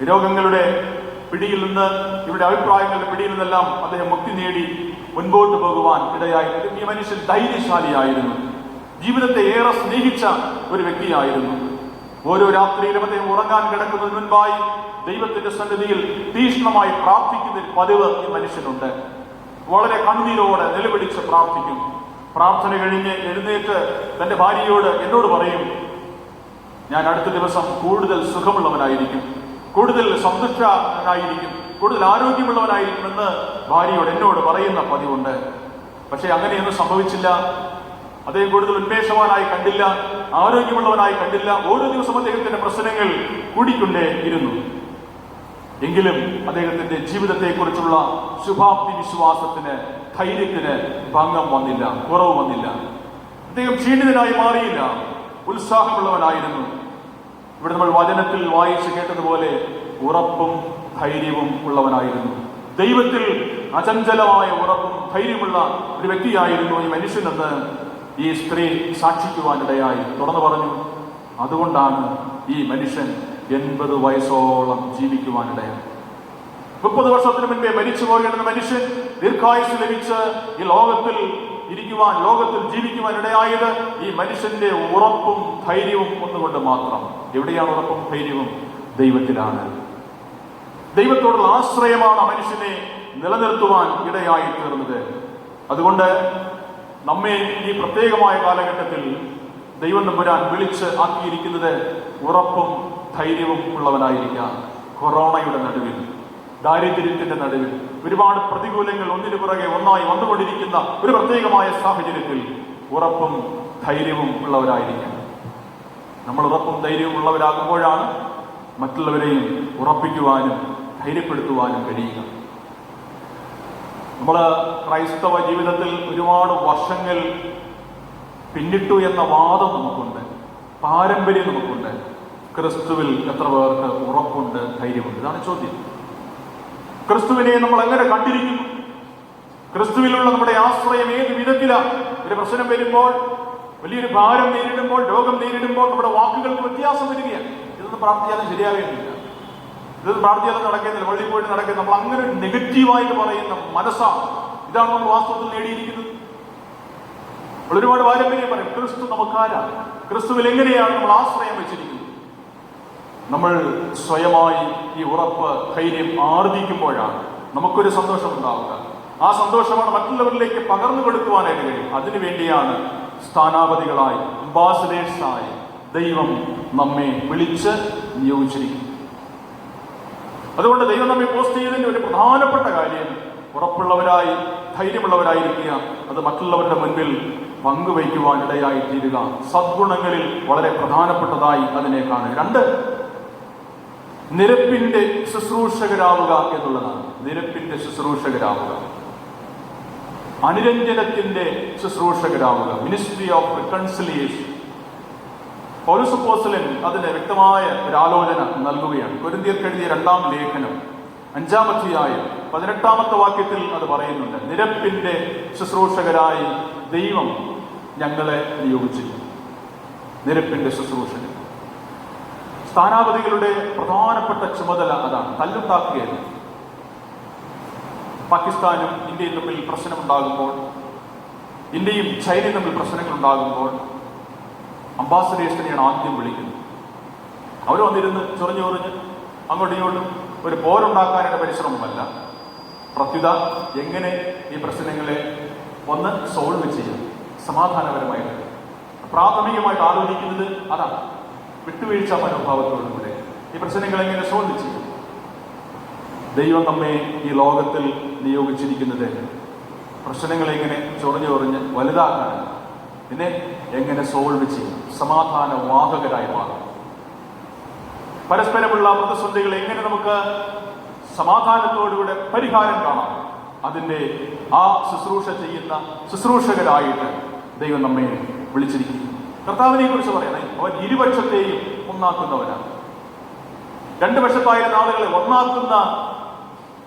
രോഗങ്ങളുടെ പിടിയിൽ നിന്ന്, ഇവരുടെ അഭിപ്രായങ്ങളുടെ പിടിയിൽ നിന്നെല്ലാം അദ്ദേഹം മുക്തി നേടി മുൻപോട്ട് പോകുവാൻ ഇടയായി. ഈ മനുഷ്യൻ ധൈര്യശാലിയായിരുന്നു. ജീവിതത്തെ ഏറെ സ്നേഹിച്ച ഒരു വ്യക്തിയായിരുന്നു. ഓരോ രാത്രിയിലും അദ്ദേഹം ഉറങ്ങാൻ കിടക്കുന്നതിന് മുൻപായി ദൈവത്തിന്റെ സന്നിധിയിൽ തീക്ഷ്ണമായി പ്രാർത്ഥിക്കുന്ന ഒരു പതിവ് ഈ മനുഷ്യനുണ്ട്. വളരെ കണ്ണീരോടെ നിലവിളിച്ച് പ്രാർത്ഥിക്കും. പ്രാർത്ഥന കഴിഞ്ഞ് എഴുന്നേറ്റ് തന്റെ ഭാര്യയോട് എന്നോട് പറയും, ഞാൻ അടുത്ത ദിവസം കൂടുതൽ സുഖമുള്ളവനായിരിക്കും, കൂടുതൽ സന്തുഷ്ടനായിരിക്കും, കൂടുതൽ ആരോഗ്യമുള്ളവനായിരിക്കുമെന്ന് ഭാര്യയോട് എന്നോട് പറയുന്ന പതിവുണ്ട്. പക്ഷെ അങ്ങനെയൊന്നും സംഭവിച്ചില്ല. അദ്ദേഹം കൂടുതൽ ഉന്മേഷവാനായി കണ്ടില്ല, ആരോഗ്യമുള്ളവനായി കണ്ടില്ല. ഓരോ ദിവസം അദ്ദേഹത്തിന്റെ പ്രശ്നങ്ങൾ കൂടിക്കൊണ്ടേ ഇരുന്നു. എങ്കിലും അദ്ദേഹത്തിന്റെ ജീവിതത്തെക്കുറിച്ചുള്ള ശുഭാപ്തി വിശ്വാസത്തിന്, ധൈര്യത്തിന് ഭംഗം വന്നില്ല, കുറവ് വന്നില്ല. അദ്ദേഹം ക്ഷീണിതനായി മാറിയില്ല, ഉത്സാഹമുള്ളവനായിരുന്നു. ഇവിടെ നമ്മൾ വചനത്തിൽ വായിച്ച് കേട്ടതുപോലെ ഉറപ്പും ധൈര്യവും ഉള്ളവനായിരുന്നു. ദൈവത്തിൽ അചഞ്ചലമായ ഉറപ്പും ധൈര്യമുള്ള ഒരു വ്യക്തിയായിരുന്നു ഈ മനുഷ്യനെന്ന് ഈ സ്ത്രീ സാക്ഷിക്കുവാനിടയായി. തുറന്നു പറഞ്ഞു, അതുകൊണ്ടാണ് ഈ മനുഷ്യൻ 80 വയസ്സോളം ജീവിക്കുവാനിടയായത്. 30 വർഷത്തിന് മുൻപേ മരിച്ചു പോകേണ്ട മനുഷ്യൻ ദീർഘായുസ് ലഭിച്ച് ഈ ലോകത്തിൽ ജീവിക്കുവാൻ ഇടയായത് ഈ മനുഷ്യന്റെ ഉറപ്പും ധൈര്യവും ഒന്നുകൊണ്ട് മാത്രം. എവിടെയാണ് ഉറപ്പും ധൈര്യവും? ദൈവത്തിലാണ്. ദൈവത്തോടുള്ള ആശ്രയമാണ് മനുഷ്യനെ നിലനിർത്തുവാൻ ഇടയായി തീർന്നത്. അതുകൊണ്ട് നമ്മെ ഈ പ്രത്യേകമായ കാലഘട്ടത്തിൽ ദൈവം തമ്പുരാൻ വിളിച്ച് ആക്കിയിരിക്കുന്നത് ഉറപ്പും ധൈര്യവും ഉള്ളവനായിരിക്കാം. കൊറോണയുടെ നടുവിൽ, ദാരിദ്ര്യത്തിന്റെ നടുവിൽ, ഒരുപാട് പ്രതികൂലങ്ങൾ ഒന്നിനു പുറകെ ഒന്നായി വന്നുകൊണ്ടിരിക്കുന്ന ഒരു പ്രത്യേകമായ സാഹചര്യത്തിൽ ഉറപ്പും ധൈര്യവും ഉള്ളവരായിരിക്കാം. നമ്മൾ ഉറപ്പും ധൈര്യവും ഉള്ളവരാകുമ്പോഴാണ് മറ്റുള്ളവരെയും ഉറപ്പിക്കുവാനും ധൈര്യപ്പെടുത്തുവാനും കഴിയുക. നമ്മൾ ക്രൈസ്തവ ജീവിതത്തിൽ ഒരുപാട് വർഷങ്ങൾ പിന്നിട്ടു എന്ന വാദം നമുക്കുണ്ട്, പാരമ്പര്യം നമുക്കുണ്ട്. ക്രിസ്തുവിൽ എത്ര പേർക്ക് ഉറപ്പുണ്ട്, ധൈര്യമുണ്ട്? ഇതാണ് ചോദ്യം. ക്രിസ്തുവിനെ നമ്മൾ എങ്ങനെ കണ്ടിരിക്കുന്നു? ക്രിസ്തുവിലുള്ള നമ്മുടെ ആശ്രയം ഏത് വിധത്തിലാണ്? ഒരു പ്രശ്നം വരുമ്പോൾ, വലിയൊരു ഭാരം നേരിടുമ്പോൾ, രോഗം നേരിടുമ്പോൾ നമ്മുടെ വാക്കുകൾക്ക് വ്യത്യാസം വരികയാണ്. ഇതൊന്നും പ്രാർത്ഥിച്ചാലും ശരിയാകുന്നില്ല, ഇതൊന്നും പ്രാർത്ഥിച്ചാലും നടക്കുന്നില്ല, പള്ളി പോയിട്ട് നടക്കുന്നത്. നമ്മൾ അങ്ങനെ ഒരു നെഗറ്റീവായിട്ട് പറയുന്ന മനസ്സാണ്. ഇതാണ് നമ്മൾ വാസ്തവത്തിൽ നേടിയിരിക്കുന്നത്. ഒരുപാട് പാരമ്പര്യം പറയും, ക്രിസ്തു നമുക്കാരാണ്, ക്രിസ്തുവിൽ എങ്ങനെയാണ് നമ്മൾ ആശ്രയം വെച്ചിരിക്കുന്നത്. നമ്മൾ സ്വയമായി ഈ ഉറപ്പ് ധൈര്യം ആർജിക്കുമ്പോഴാണ് നമുക്കൊരു സന്തോഷം ഉണ്ടാവുക. ആ സന്തോഷമാണ് മറ്റുള്ളവരിലേക്ക് പകർന്നു കൊടുക്കുവാനായിട്ട് കഴിയും. അതിനുവേണ്ടിയാണ് സ്ഥാനാപതികളായി, അംബാസഡേഴ്സായി ദൈവം നമ്മെ വിളിച്ച് നിയോഗിച്ചിരിക്കുന്നത്. അതുകൊണ്ട് ദൈവം നമ്മെ പോസ്റ്റ് ചെയ്തതിന്റെ ഒരു പ്രധാനപ്പെട്ട കാര്യം ഉറപ്പുള്ളവരായി, ധൈര്യമുള്ളവരായിരിക്കുക. അത് മറ്റുള്ളവരുടെ മുൻപിൽ പങ്കുവയ്ക്കുവാൻ ഇടയായി തീരുക. സദ്ഗുണങ്ങളിൽ വളരെ പ്രധാനപ്പെട്ടതായി അതിനെ കാണുക. 2, നിരപ്പിന്റെ ശുശ്രൂഷകരാവുക എന്നുള്ളതാണ്. നിരപ്പിന്റെ ശുശ്രൂഷകരാവുക, അനുരഞ്ജനത്തിന്റെ ശുശ്രൂഷകരാവുക, മിനിസ്ട്രി ഓഫ് റിക്കൺസിലിയേഷൻ. പൗലോസ് അപ്പോസ്തലൻ അതിന് വ്യക്തമായ ഒരു ആലോചന നൽകുകയാണ്. കൊരിന്ത്യർക്ക് എഴുതിയ 2-ാം ലേഖനം 5-ാം അധ്യായം 18-ാമത്തെ വാക്യത്തിൽ അത് പറയുന്നുണ്ട്. നിരപ്പിന്റെ ശുശ്രൂഷകരായി ദൈവം ഞങ്ങളെ നിയോഗിച്ചിരിക്കുന്നു. നിരപ്പിന്റെ ശുശ്രൂഷകർ, സ്ഥാനാപതികളുടെ പ്രധാനപ്പെട്ട ചുമതല അതാണ്. തല്ലുണ്ടാക്കുകയല്ല. പാകിസ്ഥാനും ഇന്ത്യയും തമ്മിൽ പ്രശ്നമുണ്ടാകുമ്പോൾ, ഇന്ത്യയും ചൈനയും തമ്മിൽ പ്രശ്നങ്ങൾ ഉണ്ടാകുമ്പോൾ അംബാസഡേഴ്സിനെയാണ് ആദ്യം വിളിക്കുന്നത്. അവർ വന്നിരുന്ന് ചൊറിഞ്ഞ് അങ്ങോട്ടും ഇങ്ങോട്ടും ഒരു പോരുണ്ടാക്കാനുള്ള പരിശ്രമമല്ല. പ്രത്യുത എങ്ങനെ ഈ പ്രശ്നങ്ങളെ ഒന്ന് സോൾവ് ചെയ്യാം സമാധാനപരമായിട്ട്. പ്രാഥമികമായിട്ട് ആലോചിക്കുന്നത് അതാണ്. വിട്ടുവീഴ്ച മനോഭാവത്തോടുകൂടെ ഈ പ്രശ്നങ്ങൾ എങ്ങനെ സോൾവ് ചെയ്യും. ദൈവം നമ്മെ ഈ ലോകത്തിൽ നിയോഗിച്ചിരിക്കുന്നത് പ്രശ്നങ്ങളെ എങ്ങനെ ചൊറിഞ്ഞ് വലുതാക്കാൻ, പിന്നെ എങ്ങനെ സോൾവ് ചെയ്യും, സമാധാന വാഹകരായി മാറും. പരസ്പരമുള്ള പ്രതിസന്ധികൾ എങ്ങനെ നമുക്ക് സമാധാനത്തോടുകൂടെ പരിഹാരം കാണാം, അതിൻ്റെ ആ ശുശ്രൂഷ ചെയ്യുന്ന ശുശ്രൂഷകരായിട്ട് ദൈവം നമ്മെ വിളിച്ചിരിക്കുന്നു. കർത്താവിനെ കുറിച്ച് പറയണേ, അവൻ ഇരുപക്ഷത്തെയും ഒന്നാക്കുന്നവനാണ്. 2 പക്ഷത്തായിരുന്ന ആളുകളെ ഒന്നാക്കുന്ന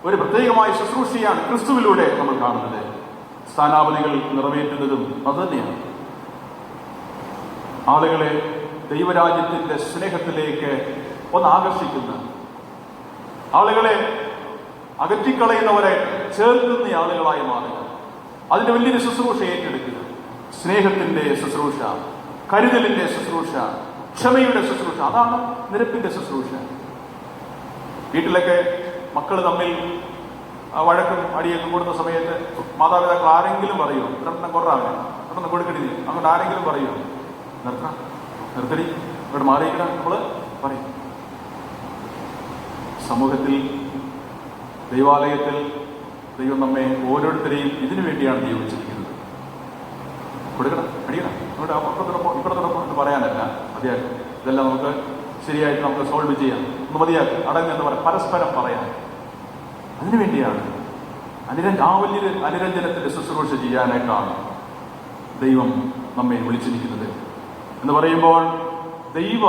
ഒരു പ്രത്യേകമായ ശുശ്രൂഷയാണ് ക്രിസ്തുവിലൂടെ നമ്മൾ കാണുന്നത്. സ്ഥാനാപതികൾ നിറവേറ്റുന്നതും അതുതന്നെയാണ്. ആളുകളെ ദൈവരാജ്യത്തിന്റെ സ്നേഹത്തിലേക്ക് ഒന്ന് ആകർഷിക്കുന്ന, ആളുകളെ അകറ്റിക്കളയുന്നവരെ ചേർക്കുന്ന ആളുകളായി മാറുക. അതിന്റെ വലിയൊരു ശുശ്രൂഷ ഏറ്റെടുക്കുക. സ്നേഹത്തിന്റെ ശുശ്രൂഷ, കരുതലിന്റെ ശുശ്രൂഷ, ക്ഷമയുടെ ശുശ്രൂഷ, അതാണ് നിരപ്പിന്റെ ശുശ്രൂഷ. വീട്ടിലൊക്കെ മക്കൾ തമ്മിൽ വഴക്കും അടിയൊക്കെ കൂടുന്ന സമയത്ത് മാതാപിതാക്കൾ ആരെങ്കിലും പറയുമോ, ഒരെണ്ണം കുറവാണ്, ഒരെണ്ണം കൊടുക്കടി, അങ്ങോട്ട് ആരെങ്കിലും പറയുമോ, നിർത്തടി, ഇവിടെ മാറിയിക്കണം, നമ്മൾ പറയും. സമൂഹത്തിൽ, ദൈവാലയത്തിൽ ദൈവം നമ്മെ ഓരോരുത്തരെയും ഇതിനു വേണ്ടിയാണ് നിയോഗിച്ചിരിക്കുന്നത്. കൊടുക്കണം, അടിക്കണം, അങ്ങോട്ട് അപ്പുറത്തോടൊപ്പം ഇപ്പുറത്തോടൊപ്പം എന്ന് പറയാനല്ല. മതിയാക്കും, ഇതെല്ലാം നമുക്ക് ശരിയായിട്ട് നമുക്ക് സോൾവ് ചെയ്യാം, ഒന്ന് മതിയാക്കും, അടങ്ങെന്ന് പറയാം, പരസ്പരം പറയാൻ. അതിനുവേണ്ടിയാണ് ആ വലിയൊരു അനുരഞ്ജനത്തിന്റെ ശുശ്രൂഷ ചെയ്യാനായിട്ടാണ് ദൈവം നമ്മെ വിളിച്ചിരിക്കുന്നത്. എന്ന് പറയുമ്പോൾ ദൈവ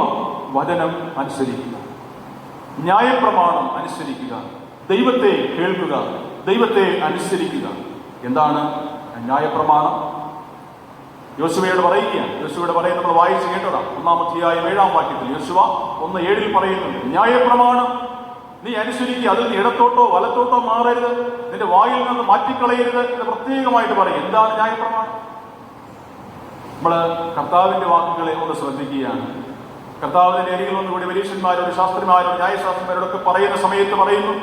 വചനം അനുസരിക്കുക, ന്യായപ്രമാണം അനുസരിക്കുക, ദൈവത്തെ കേൾക്കുക, ദൈവത്തെ അനുസരിക്കുക. എന്താണ് ന്യായപ്രമാണം? യോശുവയോട് പറയുകയാണ്. യോശുവയോട് പറയുന്നത് നമ്മൾ വായിച്ച് കേട്ടതാണ്. 1-ാം അധ്യായം 7-ാം വാക്യത്തിൽ യോശുവ 1:7 പറയുന്നുണ്ട്, ന്യായപ്രമാണം നീ അനുസരിക്കുക, അതിൽ നീ ഇടത്തോട്ടോ വലത്തോട്ടോ മാറരുത്, നിന്റെ വായിൽ നിന്ന് മാറ്റിക്കളയരുത് എന്ന് പ്രത്യേകമായിട്ട് പറയും. എന്താണ് ന്യായപ്രമാണം? നമ്മൾ കർത്താവിന്റെ വാക്കുകളെ ഒന്ന് ശ്രദ്ധിക്കുകയാണ്. കർത്താവിന്റെ അരികിൽ ഒന്നുകൂടി പരീക്ഷന്മാരോട് ശാസ്ത്രിമാരോട് ന്യായശാസ്ത്രന്മാരോടൊക്കെ പറയുന്ന സമയത്ത് പറയുന്നു,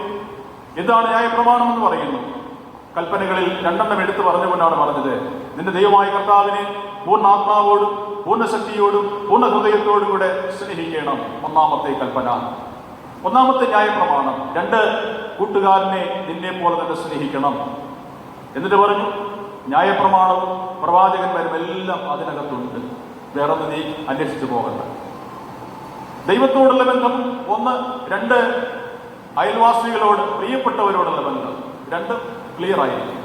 എന്താണ് ന്യായപ്രമാണം എന്ന് പറയുന്നു. കൽപ്പനകളിൽ 2 എടുത്തു പറഞ്ഞുകൊണ്ടാണ് പറഞ്ഞത്, നിന്റെ ദൈവമായ കർത്താവിനെ പൂർണ്ണ ആത്മാവോടും പൂർണ്ണ ശക്തിയോടും പൂർണ്ണ ഹൃദയത്തോടും കൂടെ സ്നേഹിക്കണം. 1-ാമത്തെ കൽപ്പന, 1-ാമത്തെ ന്യായപ്രമാണം. 2, കൂട്ടുകാരനെ നിന്നെ പോലെ തന്നെ സ്നേഹിക്കണം. എന്നിട്ട് പറഞ്ഞു, ന്യായപ്രമാണവും പ്രവാചകന്മാരും എല്ലാം അതിനകത്തുണ്ട്, വേറൊന്ന് നീ അന്വേഷിച്ചു പോകണ്ട. ദൈവത്തോടുള്ള ബന്ധം 1, 2 അയൽവാസികളോട് പ്രിയപ്പെട്ടവരോടുള്ള ബന്ധം 2 ക്ലിയർ ആയിരിക്കും.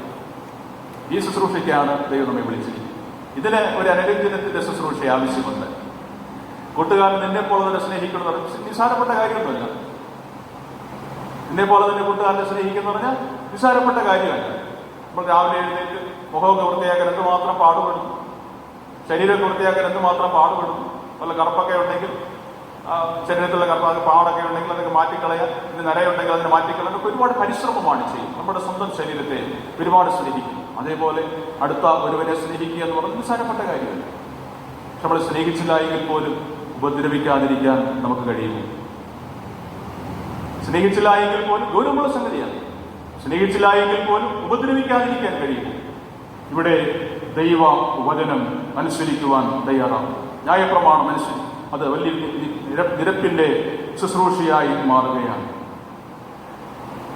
ഈ ശുശ്രൂഷയ്ക്കാണ് ദൈവം നമ്മെ വിളിച്ചിരിക്കുന്നത്. ഇതിന് ഒരു അനുരഞ്ജനത്തിന്റെ ശുശ്രൂഷ ആവശ്യമുണ്ട്. കൂട്ടുകാരൻ നിന്നെ പോലെ തന്നെ സ്നേഹിക്കുന്നത് നിസ്സാരപ്പെട്ട കാര്യമൊന്നുമല്ല. നിന്നെ പോലെ തന്നെ കൂട്ടുകാരനെ സ്നേഹിക്കുന്ന പറഞ്ഞാൽ നിസ്സാരപ്പെട്ട കാര്യമല്ല. നമ്മൾ രാവിലെ എഴുന്നേറ്റ് മുഖമൊക്കെ വൃത്തിയാക്കാൻ എന്തുമാത്രം പാടുപെടുന്നു, ശരീരമൊക്കെ വൃത്തിയാക്കാൻ എന്തുമാത്രം പാടുപെടുന്നു. വല്ല കറുപ്പൊക്കെ ഉണ്ടെങ്കിൽ ശരീരത്തിലുള്ള കറുപ്പ് പാടൊക്കെ ഉണ്ടെങ്കിൽ അതൊക്കെ മാറ്റിക്കളയാൻ, ഇനി നരയുണ്ടെങ്കിൽ അതിനെ മാറ്റിക്കളയാൻ ഒരുപാട് പരിശ്രമമാണ് ചെയ്യും. നമ്മുടെ സ്വന്തം ശരീരത്തെ ഒരുപാട് സ്നേഹിക്കും. അതേപോലെ അടുത്ത ഒരുവനെ സ്നേഹിക്കുക എന്ന് പറയുന്നത് നിസ്സാരപ്പെട്ട കാര്യമല്ല. പക്ഷെ നമ്മൾ സ്നേഹിച്ചില്ല എങ്കിൽ പോലും ഉപദ്രവിക്കാതിരിക്കാൻ നമുക്ക് കഴിയുമോ? സ്നേഹിച്ചില്ല എങ്കിൽ പോലും ഗൗരവമുള്ള സംഗതിയാണ്. സ്നേഹിച്ചില്ല എങ്കിൽ പോലും ഉപദ്രവിക്കാതിരിക്കാൻ കഴിയുമോ? ഇവിടെ ദൈവ വചനം അനുസരിക്കുവാൻ തയ്യാറാണ്. ന്യായപ്രമാണം അനുസരിക്കും. അത് വലിയ നിരപ്പിന്റെ ശുശ്രൂഷയായി മാറുകയാണ്.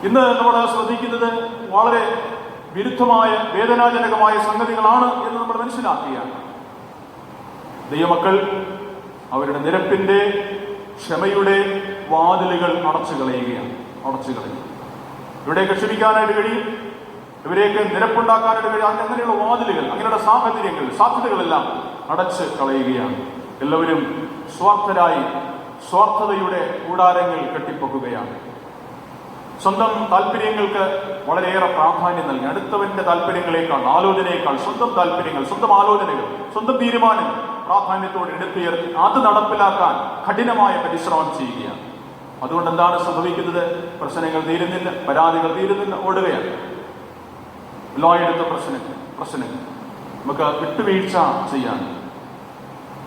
ഇന്ന് നമ്മൾ ശ്രദ്ധിക്കുന്നത് വളരെ വിരുദ്ധമായ വേദനാജനകമായ സംഗതികളാണ് എന്ന് നമ്മൾ മനസ്സിലാക്കുകയാണ്. ദൈവമക്കൾ അവരുടെ നിരപ്പിന്റെ ക്ഷമയുടെ വാതിലുകൾ അടച്ചു കളയുകയാണ്. ഇവിടെയൊക്കെ ക്ഷമിക്കാനായിട്ട് കഴിയും, ഇവരെയൊക്കെ നിരപ്പുണ്ടാക്കാനായിട്ട് കഴിയും. അങ്ങനെയുള്ള വാതിലുകൾ, അങ്ങനെയുള്ള സാഹചര്യങ്ങൾ, സാധ്യതകളെല്ലാം അടച്ച് കളയുകയാണ്. എല്ലാവരും സ്വാർത്ഥരായി സ്വാർത്ഥതയുടെ കൂടാരങ്ങൾ കെട്ടിപ്പൊക്കുകയാണ്. സ്വന്തം താല്പര്യങ്ങൾക്ക് വളരെയേറെ പ്രാധാന്യം നൽകി, അടുത്തവന്റെ താല്പര്യങ്ങളെക്കാൾ, ആലോചനയേക്കാൾ സ്വന്തം താല്പര്യങ്ങൾ, സ്വന്തം ആലോചനകൾ, സ്വന്തം തീരുമാനങ്ങൾ പ്രാധാന്യത്തോടെ എടുത്തുയർത്തി അത് നടപ്പിലാക്കാൻ കഠിനമായ പരിശ്രമം ചെയ്യുകയാണ്. അതുകൊണ്ട് എന്താണ് സംഭവിക്കുന്നത്? പ്രശ്നങ്ങൾ തീരുന്നില്ല, പരാതികൾ തീരുന്നില്ല, ഓടുകയാണ്. എല്ലായിടത്തും പ്രശ്നങ്ങൾ. നമുക്ക് വിട്ടുവീഴ്ച ചെയ്യാൻ,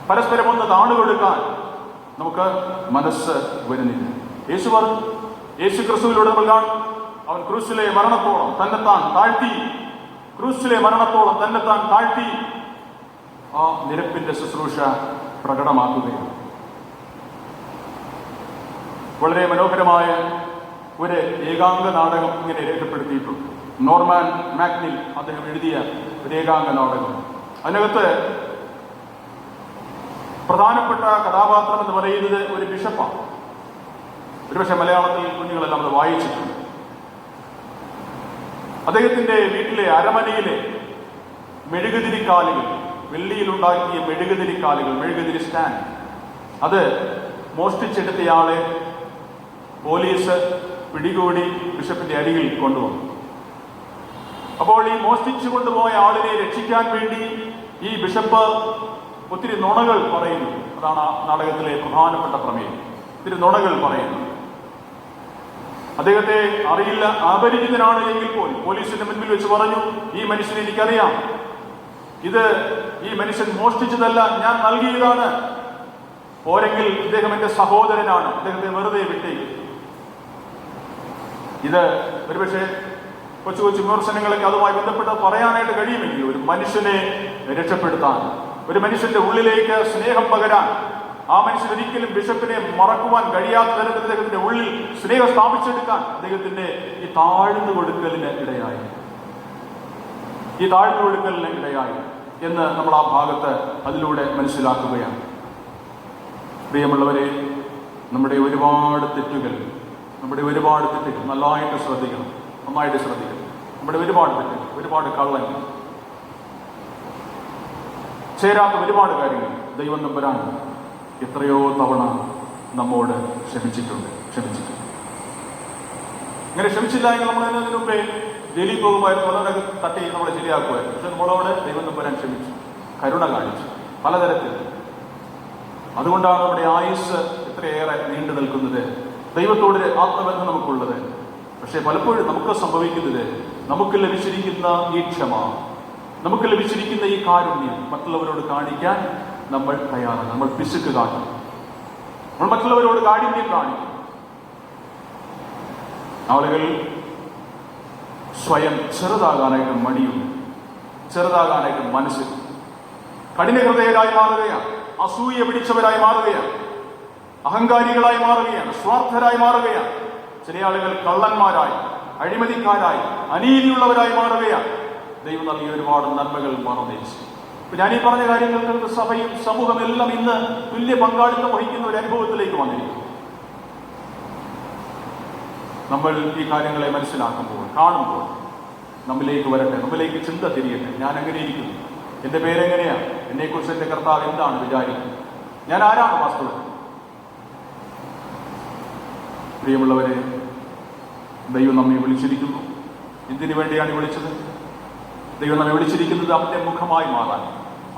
പരസ്പരം ഒന്ന് താണുകൊടുക്കാൻ നമുക്ക് മനസ്സ് വരുന്നില്ല. യേശു പറഞ്ഞു, യേശു ക്രിസ്തുവിലൂടെ നമ്മൾ കാണും, അവൻ ക്രൂശിലെ മരണത്തോളം തന്നെത്താൻ താഴ്ത്തി ആ നിരപ്പിന്റെ ശുശ്രൂഷ പ്രകടമാക്കുകയാണ്. വളരെ മനോഹരമായ ഒരു ഏകാംഗ നാടകം ഇങ്ങനെ രേഖപ്പെടുത്തിയിട്ടുണ്ട്. നോർമാൻ മാക്നിൽ അദ്ദേഹം എഴുതിയ ഒരു ഏകാംഗ നാടകം. അതിനകത്ത് പ്രധാനപ്പെട്ട കഥാപാത്രം എന്ന് പറയുന്നത് ഒരു ബിഷപ്പാണ്. ഒരുപക്ഷെ മലയാളത്തിൽ കുഞ്ഞുങ്ങളെല്ലാം നമ്മൾ വായിച്ചിട്ടുണ്ട്. അദ്ദേഹത്തിന്റെ വീട്ടിലെ അരമനയിലെ മെഴുകുതിരിക്കാലുകൾ, വെള്ളിയിലുണ്ടാക്കിയ മെഴുകുതിരി സ്റ്റാൻഡ്, അത് മോഷ്ടിച്ചെടുത്തയാളെ പോലീസ് പിടികൂടി ബിഷപ്പിന്റെ അരികിൽ കൊണ്ടുവന്നു. അപ്പോൾ ഈ മോഷ്ടിച്ചു കൊണ്ടുപോയ ആളിനെ രക്ഷിക്കാൻ വേണ്ടി ഈ ബിഷപ്പ് ഒത്തിരി നുണകൾ പറയുന്നു. അതാണ് ആ നാടകത്തിലെ പ്രധാനപ്പെട്ട പ്രമേയം. ഒത്തിരി നുണകൾ പറയുന്നു. അദ്ദേഹത്തെ അറിയില്ല, അപരിചിതനാണ് എങ്കിൽ പോലും പോലീസിന്റെ മുൻപിൽ വെച്ച് പറഞ്ഞു, ഈ മനുഷ്യനെ എനിക്കറിയാം, ഈ മനുഷ്യൻ മോഷ്ടിച്ചതല്ല, ഞാൻ നൽകിയതാണ്. പോരെങ്കിൽ ഇദ്ദേഹം എന്റെ സഹോദരനാണ്, അദ്ദേഹത്തെ വെറുതെ വിട്ടേക്കും. ഇത് ഒരുപക്ഷെ കൊച്ചു വിമർശനങ്ങളൊക്കെ അതുമായി ബന്ധപ്പെട്ട് പറയാനായിട്ട് കഴിയുമെങ്കിൽ, ഒരു മനുഷ്യനെ രക്ഷപ്പെടുത്താൻ, ഒരു മനുഷ്യന്റെ ഉള്ളിലേക്ക് സ്നേഹം പകരാൻ, ആ മനുഷ്യൻ ഒരിക്കലും ബിഷപ്പിനെ മറക്കുവാൻ കഴിയാത്ത തരത്തിൽ അദ്ദേഹത്തിന്റെ ഉള്ളിൽ സ്നേഹം സ്ഥാപിച്ചെടുക്കാൻ അദ്ദേഹത്തിന്റെ ഈ താഴ്ന്നു കൊടുക്കലിന് ഇടയായി എന്ന് നമ്മൾ ആ ഭാഗത്ത് അതിലൂടെ മനസ്സിലാക്കുകയാണ്. പ്രിയമുള്ളവരെ, നമ്മുടെ ഒരുപാട് തെറ്റുകൾ നന്നായിട്ട് ശ്രദ്ധിക്കണം. നമ്മുടെ ഒരുപാട് തെറ്റുകൾ, ഒരുപാട് കള്ളങ്ങൾ, ചേരാത്ത ഒരുപാട് കാര്യങ്ങൾ ദൈവം നമ്പുരാൻ എത്രയോ തവണ നമ്മോട് ക്ഷമിച്ചിട്ടുണ്ട്. ഇങ്ങനെ ക്ഷമിച്ചില്ല എങ്കിൽ നമ്മൾ അതിനു മുമ്പേ ജയിലിൽ പോകുമായിരുന്നു, വളരെ തട്ടി നമ്മളെ ശരിയാക്കുമായിരുന്നു. പക്ഷെ നമ്മളോട് ദൈവം നമ്പുരാൻ ക്ഷമിച്ചു. കരുണ കാണിച്ചു പലതരത്തിൽ. അതുകൊണ്ടാണ് നമ്മുടെ ആയുസ് ഇത്രയേറെ നീണ്ടു നിൽക്കുന്നത്. ദൈവത്തോട് ആത്മബന്ധം നമുക്കുള്ളത്. പക്ഷേ പലപ്പോഴും നമുക്ക് സംഭവിക്കുന്നത്, നമുക്ക് ലഭിച്ചിരിക്കുന്ന ഈ ക്ഷമ, നമുക്ക് ലഭിച്ചിരിക്കുന്ന ഈ കാരുണ്യം മറ്റുള്ളവരോട് കാണിക്കാൻ നമ്മൾ തയ്യാറാണ്. നമ്മൾ പിശുക്ക് കാട്ടും. നമ്മൾ മറ്റുള്ളവരോട് കാഠിന്യം കാണിക്കും. ആളുകൾ സ്വയം ചെറുതാകാനായിട്ട് മടിയുണ്ട്, ചെറുതാകാനായിട്ട് മനസ്സിൽ കഠിന ഹൃദയരായി മാറുകയാണ്, അസൂയ പിടിച്ചവരായി മാറുകയാണ്, അഹങ്കാരികളായി മാറുകയാണ്, സ്വാർത്ഥരായി മാറുകയാണ്. ചില ആളുകൾ കള്ളന്മാരായി, അഴിമതിക്കാരായി, അനീതിയുള്ളവരായി മാറുകയാണ്. ദൈവം നൽകിയ ഒരുപാട് നന്മകൾ മറന്നേച്ചു. ഞാനീ പറഞ്ഞ കാര്യങ്ങൾക്ക് സഭയും സമൂഹം എല്ലാം ഇന്ന് തുല്യ പങ്കാളിത്തം വഹിക്കുന്ന ഒരു അനുഭവത്തിലേക്ക് വന്നിരിക്കുന്നു. നമ്മൾ ഈ കാര്യങ്ങളെ മനസ്സിലാക്കുമ്പോൾ, കാണുമ്പോൾ നമ്മിലേക്ക് വരട്ടെ, നമ്മിലേക്ക് ചിന്ത തിരിയട്ടെ. ഞാൻ എങ്ങനെ ഇരിക്കുന്നു? എൻ്റെ പേരെങ്ങനെയാണ്? എന്നെക്കുറിച്ച് എൻ്റെ കർത്താവ് എന്താണ് വിചാരിക്കുന്നത്? ഞാൻ ആരാണ് വാസ്തവത്തിൽ? പ്രിയമുള്ളവരെ, ദൈവം നമ്മെ വിളിച്ചിരിക്കുന്നു. എന്തിനു വേണ്ടിയാണ് വിളിച്ചത്? ദൈവം നമ്മെ വിളിച്ചിരിക്കുന്നത് അവൻ്റെ മുഖമായി മാറാൻ,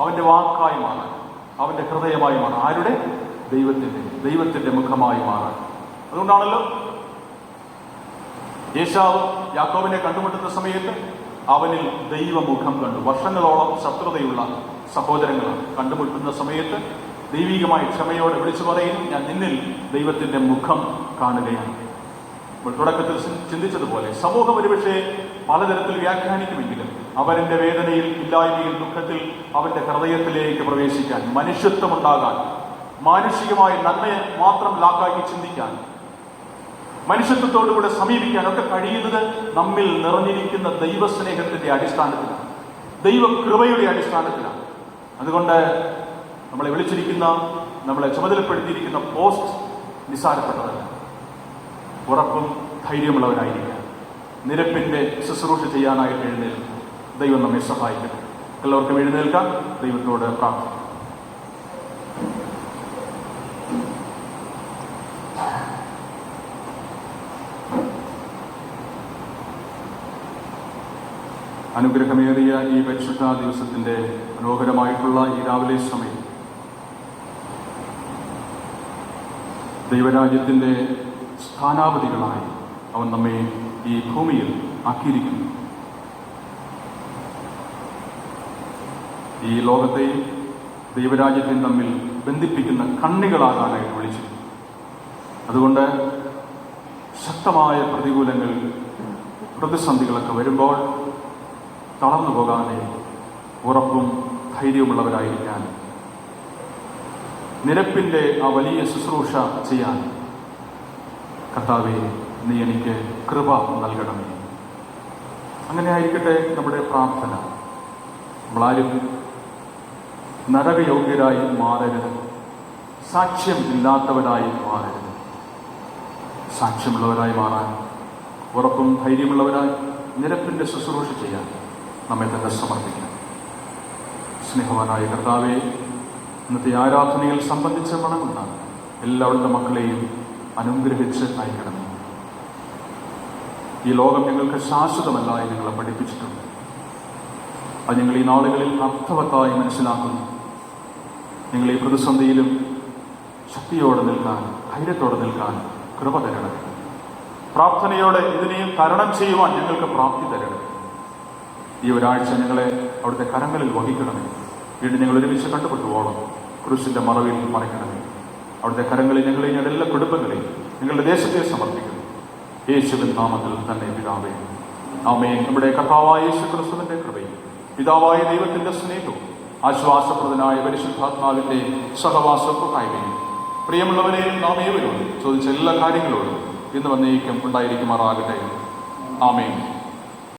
അവൻ്റെ വാക്കായി മാറാൻ, അവൻ്റെ ഹൃദയമായി മാറാൻ. ആരുടെ? ദൈവത്തിൻ്റെ മുഖമായി മാറാൻ. അതുകൊണ്ടാണല്ലോ ഏശാവ് യാക്കോബിനെ കണ്ടുമുട്ടുന്ന സമയത്ത് അവനിൽ ദൈവമുഖം കണ്ടു. വർഷങ്ങളോളം ശത്രുതയുള്ള സഹോദരങ്ങളാണ്. കണ്ടുമുട്ടുന്ന സമയത്ത് ദൈവികമായ ക്ഷമയോടെ വിളിച്ചു പറയും, ഞാൻ നിന്നിൽ ദൈവത്തിൻ്റെ മുഖം കാണുകയാണ്. തുടക്കത്തിൽ ചിന്തിച്ചതുപോലെ സമൂഹം ഒരുപക്ഷെ പലതരത്തിൽ വ്യാഖ്യാനിക്കുമെങ്കിലും അവന്റെ വേദനയിൽ, ഇല്ലായ്മയിൽ, ദുഃഖത്തിൽ അവന്റെ ഹൃദയത്തിലേക്ക് പ്രവേശിക്കാൻ, മനുഷ്യത്വമുണ്ടാകാൻ, മാനുഷികമായ നന്മയെ മാത്രം ലാക്കാക്കി ചിന്തിക്കാൻ, മനുഷ്യത്വത്തോടുകൂടെ സമീപിക്കാനൊക്കെ കഴിയുന്നത് നമ്മിൽ നിറഞ്ഞിരിക്കുന്ന ദൈവസ്നേഹത്തിന്റെ അടിസ്ഥാനത്തിലാണ്, ദൈവകൃപയുടെ അടിസ്ഥാനത്തിലാണ്. അതുകൊണ്ട് നമ്മളെ വിളിച്ചിരിക്കുന്ന, നമ്മളെ ചുമതലപ്പെടുത്തിയിരിക്കുന്ന പോസ്റ്റ് നിസ്സാരപ്പെട്ടതല്ല. ഉറപ്പും ധൈര്യമുള്ളവരായിരിക്കാം. നിരപ്പിന്റെ ശുശ്രൂഷ ചെയ്യാനായിട്ട് എഴുന്നേൽക്കും. ദൈവം നമ്മെ സഹായിക്കട്ടെ. എല്ലാവർക്കും എഴുന്നേൽക്കാം. ദൈവത്തോട് പ്രാർത്ഥിക്കാം. അനുഗ്രഹമേറിയ ഈ പരിശുദ്ധ ദിവസത്തിന്റെ മനോഹരമായിട്ടുള്ള ഈ രാവിലെ സമയം ദൈവരാജ്യത്തിന്റെ സ്ഥാനാപതികളായി അവൻ നമ്മെ ഈ ഭൂമിയിൽ ആക്കിയിരിക്കുന്നു. ഈ ലോകത്തെയും ദൈവരാജ്യത്തെയും തമ്മിൽ ബന്ധിപ്പിക്കുന്ന കണ്ണികളാകാനായിട്ട് വിളിച്ചിരുന്നു. അതുകൊണ്ട് ശക്തമായ പ്രതികൂലങ്ങൾ, പ്രതിസന്ധികളൊക്കെ വരുമ്പോൾ തളർന്നു പോകാതെ ഉറപ്പും ധൈര്യമുള്ളവരായിരിക്കാൻ, നിരപ്പിന്റെ ആ വലിയ ശുശ്രൂഷ ചെയ്യാൻ കർത്താവേ, നീ എനിക്ക് കൃപ നൽകണമേ. അങ്ങനെ ആയിരിക്കട്ടെ നമ്മുടെ പ്രാർത്ഥന. നമ്മളാരും നരകയോഗ്യരായി മാറരുത്, സാക്ഷ്യം ഇല്ലാത്തവരായി മാറരുത്. സാക്ഷ്യമുള്ളവരായി മാറാൻ, ഉറപ്പും ധൈര്യമുള്ളവരായി നിരപ്പിന്റെ ശുശ്രൂഷ ചെയ്യാൻ നമ്മെ തന്നെ സമർപ്പിക്കാം. സ്നേഹവാനായ കർത്താവേ, ഇന്നത്തെ ആരാധനയിൽ സംബന്ധിച്ച മണമുള്ള എല്ലാവരുടെ മക്കളെയും അനുഗ്രഹിച്ച് അയക്കണമേ. ഈ ലോകം ഞങ്ങൾക്ക് ശാശ്വതമല്ല എന്ന് ഞങ്ങളെ പഠിപ്പിച്ചിട്ടുണ്ട്. അത് ഞങ്ങൾ ഈ നാളുകളിൽ അർത്ഥവത്തായി മനസ്സിലാക്കുന്നു. ഞങ്ങൾ ഈ പ്രതിസന്ധിയിലും ശക്തിയോടെ നിൽക്കാൻ, ധൈര്യത്തോടെ നിൽക്കാൻ കൃപ തരണമേ. പ്രാർത്ഥനയോടെ ഇതിനെയും തരണം ചെയ്യുവാൻ ഞങ്ങൾക്ക് പ്രാപ്തി തരണമേ. ഈ ഒരാഴ്ച ഞങ്ങളെ അവിടുത്തെ കരങ്ങളിൽ വഹിക്കണമേ. വീണ്ടും ഞങ്ങൾ ഒരുമിച്ച് കണ്ടുപെട്ടുവോളം ക്രൂശിന്റെ മറവിൽ മറയ്ക്കണമേ. അവിടുത്തെ കരങ്ങളിൽ ഞങ്ങളെ, ഞങ്ങളുടെ എല്ലാ കുടുംബങ്ങളെയും, ഞങ്ങളുടെ ദേശത്തെ സമർപ്പിക്കുന്നു. യേശുവിൻ നാമത്തിൽ തന്നെ പിതാവേ, ആമേൻ. നമ്മുടെ കർത്താവായ യേശു ക്രിസ്തുവിന്റെ കൃപയും പിതാവായ ദൈവത്തിന്റെ സ്നേഹവും ആശ്വാസപ്രദനായ പരിശുദ്ധാത്മാവിന്റെ സഹവാസവും പ്രിയമുള്ളവരെ നാം ഏവരോടും ചോദിച്ച എല്ലാ കാര്യങ്ങളോടും ഇന്ന് വന്നേക്കും ഉണ്ടായിരിക്കുമാറാകട്ടെ. ആമേൻ.